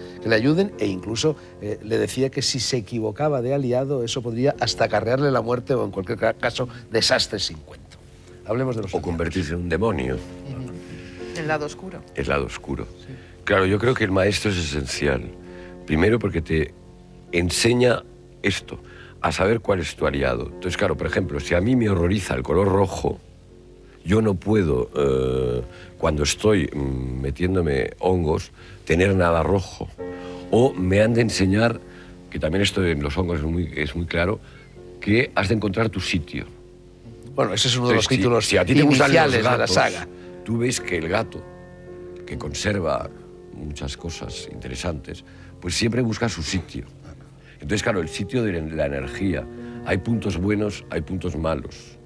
e incluso le decía que si se equivocaba de aliado eso podría hasta acarrearle la muerte o en cualquier caso desastres sin cuento. Hablemos de los aliados. Convertirse en un demonio. El lado oscuro. El lado oscuro. Sí. Claro, yo creo que el maestro es esencial. Primero porque te enseña esto, a saber cuál es tu aliado. Entonces, claro, por ejemplo, si a mí me horroriza el color rojo, yo no puedo, cuando estoy metiéndome hongos, tener nada rojo. O me han de enseñar, que también esto en los hongos es muy claro, que has de encontrar tu sitio. Bueno, ese es uno de los títulos si a ti te gustan los iniciales gatos, de la saga. Tú ves que el gato, que conserva muchas cosas interesantes, pues siempre busca su sitio. Entonces, claro, el sitio de la energía. Hay puntos buenos, hay puntos malos.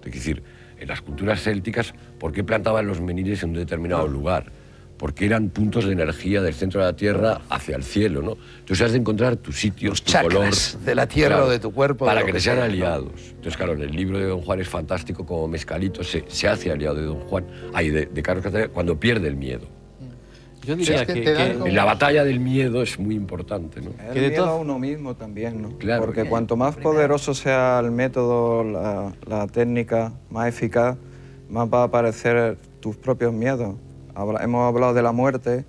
Es decir, en las culturas célticas, ¿por qué plantaban los menires en un determinado lugar? Porque eran puntos de energía del centro de la Tierra hacia el cielo, ¿no? Entonces has de encontrar tu sitio, los tu color de la tierra, claro, o de tu cuerpo. Para que te sean aliados. Entonces, claro, en el libro de Don Juan es fantástico como Mescalito se hace aliado de Don Juan, de Carlos Castaneda, cuando pierde el miedo. Yo diría que en la batalla del miedo es muy importante, ¿no? El miedo a uno mismo también, ¿no? Claro. Porque cuanto más poderoso sea el método, la técnica, más eficaz, más va a aparecer tus propios miedos. Hemos hablado de la muerte,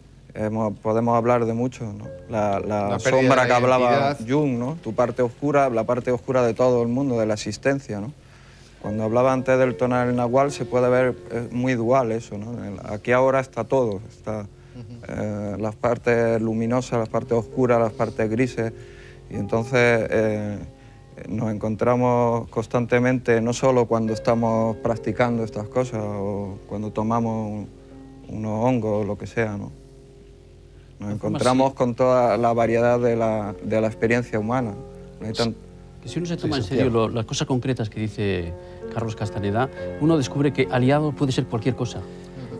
podemos hablar de mucho, ¿no? La sombra que hablaba Jung, ¿no? Tu parte oscura, la parte oscura de todo el mundo, de la existencia, ¿no? Cuando hablaba antes del tonal del Nahual se puede ver muy dual eso, ¿no? Aquí ahora está todo, está las partes luminosas, las partes oscuras, las partes grises, y entonces nos encontramos constantemente, no solo cuando estamos practicando estas cosas o cuando tomamos unos hongos o lo que sea, ¿no? Nos encontramos con toda la variedad de la experiencia humana. Que si uno se toma en serio las cosas concretas que dice Carlos Castaneda, uno descubre que aliado puede ser cualquier cosa,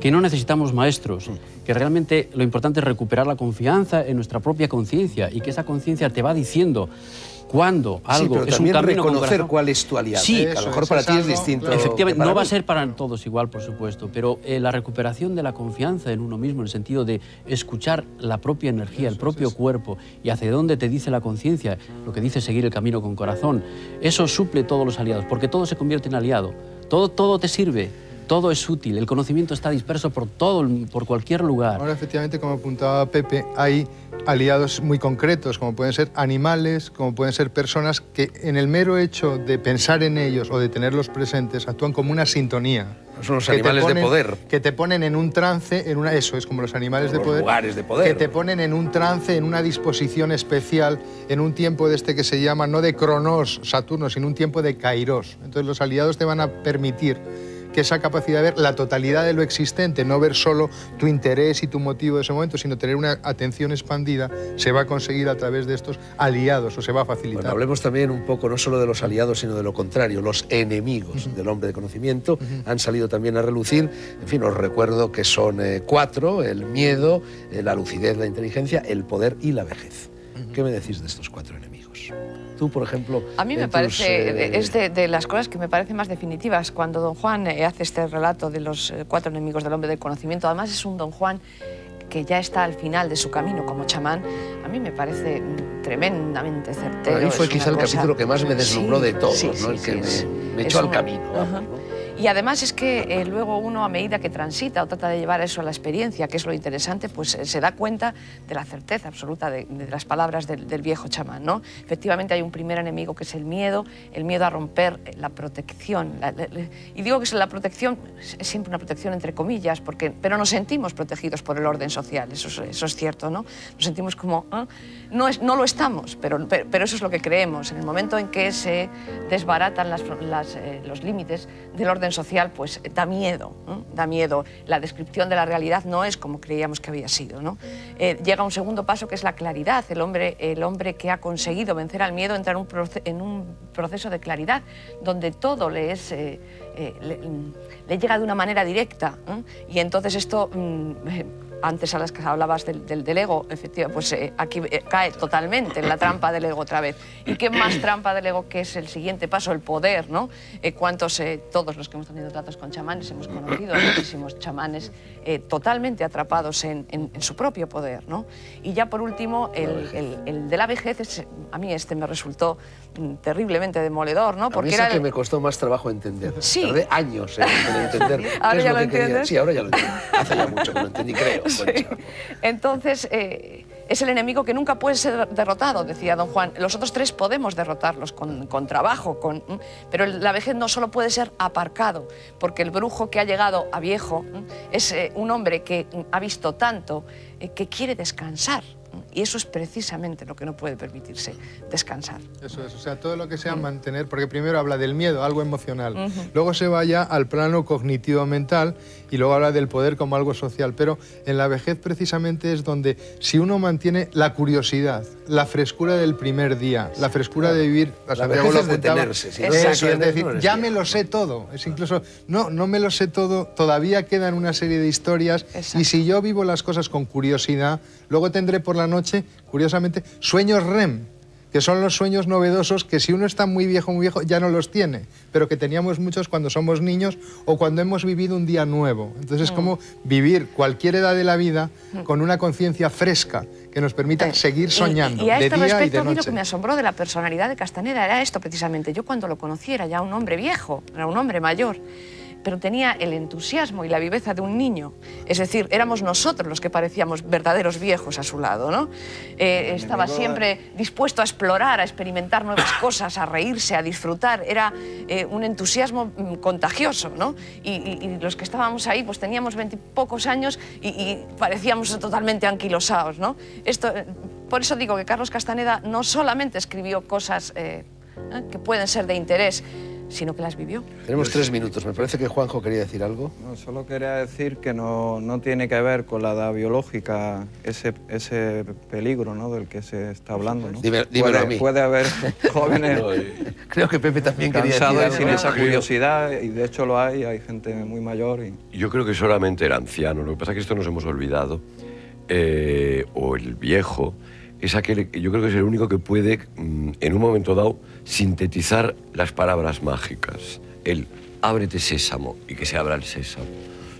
que no necesitamos maestros, que realmente lo importante es recuperar la confianza en nuestra propia conciencia y que esa conciencia te va diciendo cuando algo es un camino reconocer cuál es tu aliado. Sí, a lo mejor para ti es distinto. Efectivamente, no va a ser para todos igual, por supuesto, pero la recuperación de la confianza en uno mismo, en el sentido de escuchar la propia energía, el propio cuerpo y hacia dónde te dice la conciencia, lo que dice seguir el camino con corazón, eso suple todos los aliados, porque todo se convierte en aliado, todo te sirve. Todo es útil, el conocimiento está disperso por cualquier lugar. Ahora, efectivamente, como apuntaba Pepe, hay aliados muy concretos, como pueden ser animales, como pueden ser personas que en el mero hecho de pensar en ellos o de tenerlos presentes actúan como una sintonía. Son los animales de poder. Que te ponen en un trance, eso es como los animales de poder. Lugares de poder. Que te ponen en un trance, en una disposición especial, en un tiempo que se llama no de Cronos, Saturno, sino un tiempo de Kairos. Entonces los aliados te van a permitir que esa capacidad de ver la totalidad de lo existente, no ver solo tu interés y tu motivo de ese momento, sino tener una atención expandida, se va a conseguir a través de estos aliados, o se va a facilitar. Bueno, hablemos también un poco no solo de los aliados, sino de lo contrario, los enemigos del hombre de conocimiento han salido también a relucir. En fin, os recuerdo que son 4: el miedo, la lucidez, la inteligencia, el poder y la vejez. ¿Qué me decís de estos 4 enemigos? Tú, por ejemplo... A mí me parece, es de las cosas que me parecen más definitivas. Cuando don Juan hace este relato de los 4 enemigos del hombre del conocimiento, además es un don Juan que ya está al final de su camino como chamán, a mí me parece tremendamente certero. Para mí fue Es quizá una el cosa... capítulo que más me deslumbró de todos, sí, ¿no? El que me es echó al un- camino. Ajá. ¿no? Y además es que luego uno, a medida que transita o trata de llevar eso a la experiencia, que es lo interesante, pues se da cuenta de la certeza absoluta de las palabras del viejo chamán, ¿no? Efectivamente hay un primer enemigo que es el miedo a romper la protección. Y digo que es la protección, es siempre una protección entre comillas, pero nos sentimos protegidos por el orden social, eso es cierto, ¿no? Nos sentimos como, no lo estamos, pero eso es lo que creemos. En el momento en que se desbaratan los límites del orden social, pues da miedo, ¿no? Da miedo. La descripción de la realidad no es como creíamos que había sido, ¿no? Llega un segundo paso que es la claridad. El hombre que ha conseguido vencer al miedo entra en un proceso de claridad donde todo le llega de una manera directa, ¿eh? Y entonces esto... antes a las que hablabas del ego, efectivamente, pues aquí cae totalmente en la trampa del ego otra vez. ¿Y qué más trampa del ego que es el siguiente paso, el poder, ¿no? Todos los que hemos tenido tratos con chamanes hemos conocido a muchísimos chamanes totalmente atrapados en su propio poder, ¿no? Y ya por último, el de la vejez, a mí me resultó terriblemente demoledor, ¿no? Porque era que me costó más trabajo entender. Sí. Tardé años en entender. ¿Ahora qué es ya lo lo que quería. entiendes? Sí, ahora ya lo entiendo. Hace ya mucho que lo entendí, creo. Sí. Entonces, es el enemigo que nunca puede ser derrotado, decía don Juan. Los otros 3 podemos derrotarlos con trabajo, pero la vejez no solo puede ser aparcado, porque el brujo que ha llegado a viejo es un hombre que ha visto tanto, que quiere descansar. Y eso es precisamente lo que no puede permitirse, descansar. Eso es, o sea, todo lo que sea mantener, porque primero habla del miedo, algo emocional, luego se va ya al plano cognitivo-mental y luego habla del poder como algo social, pero en la vejez precisamente es donde si uno mantiene la curiosidad, la frescura del primer día, la frescura de vivir... La vejez es detenerse. Si no eso, te es decir, no eres ya viejo. me lo sé todo, es incluso, no me lo sé todo, todavía quedan una serie de historias. Exacto. Y si yo vivo las cosas con curiosidad, luego tendré por la noche, curiosamente, sueños REM, que son los sueños novedosos que si uno está muy viejo, ya no los tiene, pero que teníamos muchos cuando somos niños o cuando hemos vivido un día nuevo. Entonces es como vivir cualquier edad de la vida con una conciencia fresca que nos permita seguir soñando Y a de este día y respecto, de a mí lo noche. que me asombró de la personalidad de Castaneda era esto precisamente. Yo cuando lo conocí era ya un hombre viejo, era un hombre mayor, pero tenía el entusiasmo y la viveza de un niño. Es decir, éramos nosotros los que parecíamos verdaderos viejos a su lado, ¿no? Estaba siempre dispuesto a explorar, a experimentar nuevas cosas, a reírse, a disfrutar. Era un entusiasmo contagioso, ¿no? Y los que estábamos ahí pues teníamos 20 y pocos años y parecíamos totalmente anquilosados, ¿no? Por eso digo que Carlos Castaneda no solamente escribió cosas que pueden ser de interés, sino que las vivió. Tenemos 3 minutos. Me parece que Juanjo quería decir algo. No, solo quería decir que no tiene que ver con la edad biológica ese peligro, ¿no?, del que se está hablando, ¿no? Dímelo a mí. Puede haber jóvenes Creo que Pepe también quería decir cansados y algo. sin esa curiosidad, y de hecho lo hay gente muy mayor. Yo creo que solamente el anciano, lo que pasa es que esto nos hemos olvidado, o el viejo, es aquel, yo creo que es el único que puede, en un momento dado, sintetizar las palabras mágicas. El ábrete sésamo y que se abra el sésamo.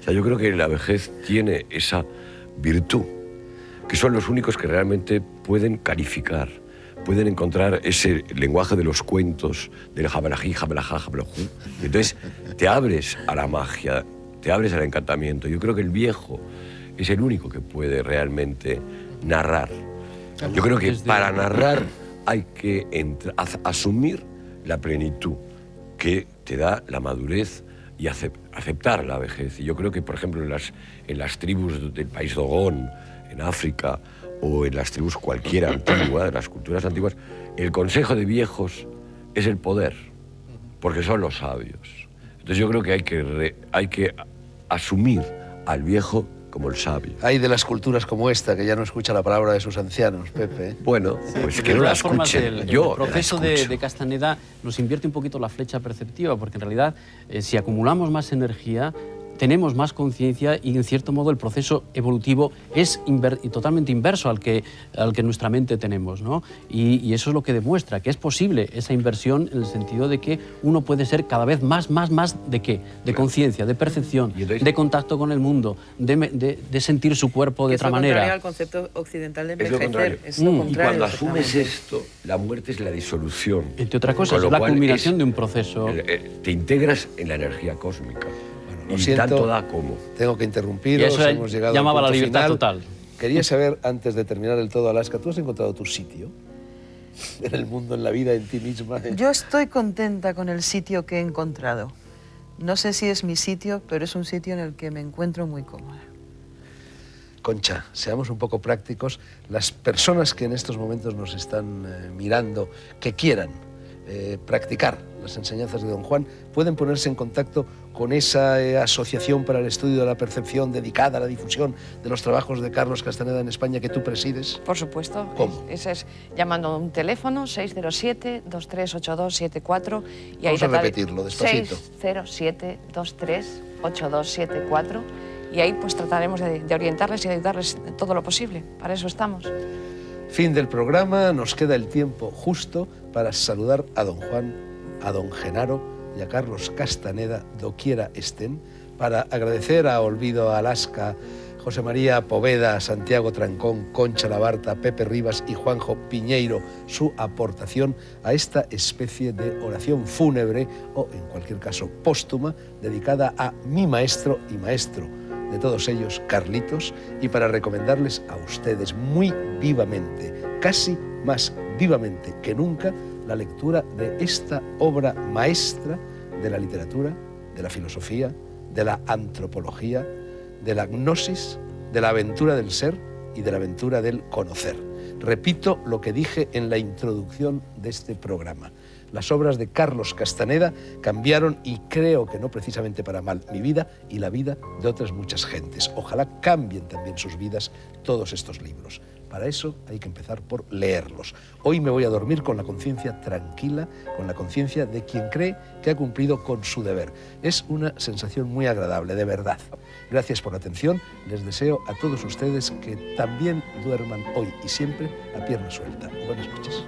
O sea, yo creo que la vejez tiene esa virtud, que son los únicos que realmente pueden calificar, pueden encontrar ese lenguaje de los cuentos, del jabalají, jabalajá, jabalajú. Entonces, te abres a la magia, te abres al encantamiento. Yo creo que el viejo es el único que puede realmente narrar. Yo creo que para narrar hay que asumir la plenitud que te da la madurez y aceptar la vejez. Y yo creo que, por ejemplo, en las tribus del país Dogón, en África, o en las tribus cualquiera antigua, de las culturas antiguas, el consejo de viejos es el poder, porque son los sabios. Entonces yo creo que hay que asumir al viejo como el sabio. Hay de las culturas como esta, que ya no escucha la palabra de sus ancianos, Pepe. Bueno, pues que De no la todas formas, escuchen. el Yo proceso la escucho. de Castaneda nos invierte un poquito la flecha perceptiva, porque en realidad, si acumulamos más energía, tenemos más conciencia y, en cierto modo, el proceso evolutivo es totalmente inverso al que nuestra mente tenemos, ¿no? Y eso es lo que demuestra que es posible esa inversión, en el sentido de que uno puede ser cada vez más ¿de qué? De conciencia, de percepción, Y entonces, de contacto con el mundo, de sentir su cuerpo de otra manera. Es lo contrario al concepto occidental de Es lo contrario. envejecer. Es lo Y contrario. cuando asumes exactamente. esto, la muerte es la disolución. Entre otras cosas, Con lo es la cual culminación de un proceso. Te integras en la energía cósmica. Lo Y siento, tanto da como. tengo que interrumpiros, Y eso hemos llegado llamaba al la punto libertad final. total. Quería saber, antes de terminar del todo Alaska, ¿tú has encontrado tu sitio en el mundo, en la vida, en ti misma? Yo estoy contenta con el sitio que he encontrado. No sé si es mi sitio, pero es un sitio en el que me encuentro muy cómoda. Concha, seamos un poco prácticos. Las personas que en estos momentos nos están mirando, que quieran practicar las enseñanzas de don Juan, pueden ponerse en contacto con esa asociación para el estudio de la percepción dedicada a la difusión de los trabajos de Carlos Castaneda en España que tú presides. Por supuesto. ¿Cómo? Ese es llamando a un teléfono 607-238274 y Vamos a repetirlo despacito. 607-238274 y ahí pues trataremos de orientarles y de ayudarles en todo lo posible. Para eso estamos. Fin del programa, nos queda el tiempo justo para saludar a don Juan, a don Genaro y a Carlos Castaneda, doquiera estén, para agradecer a Olvido Alaska, José María Poveda, Santiago Trancón, Concha Labarta, Pepe Rivas y Juanjo Piñeiro su aportación a esta especie de oración fúnebre o, en cualquier caso, póstuma, dedicada a mi maestro y maestro de todos ellos, Carlitos, y para recomendarles a ustedes muy vivamente, casi más vivamente que nunca, la lectura de esta obra maestra de la literatura, de la filosofía, de la antropología, de la gnosis, de la aventura del ser y de la aventura del conocer. Repito lo que dije en la introducción de este programa. Las obras de Carlos Castaneda cambiaron, y creo que no precisamente para mal, mi vida y la vida de otras muchas gentes. Ojalá cambien también sus vidas todos estos libros. Para eso hay que empezar por leerlos. Hoy me voy a dormir con la conciencia tranquila, con la conciencia de quien cree que ha cumplido con su deber. Es una sensación muy agradable, de verdad. Gracias por la atención. Les deseo a todos ustedes que también duerman hoy y siempre a pierna suelta. Buenas noches.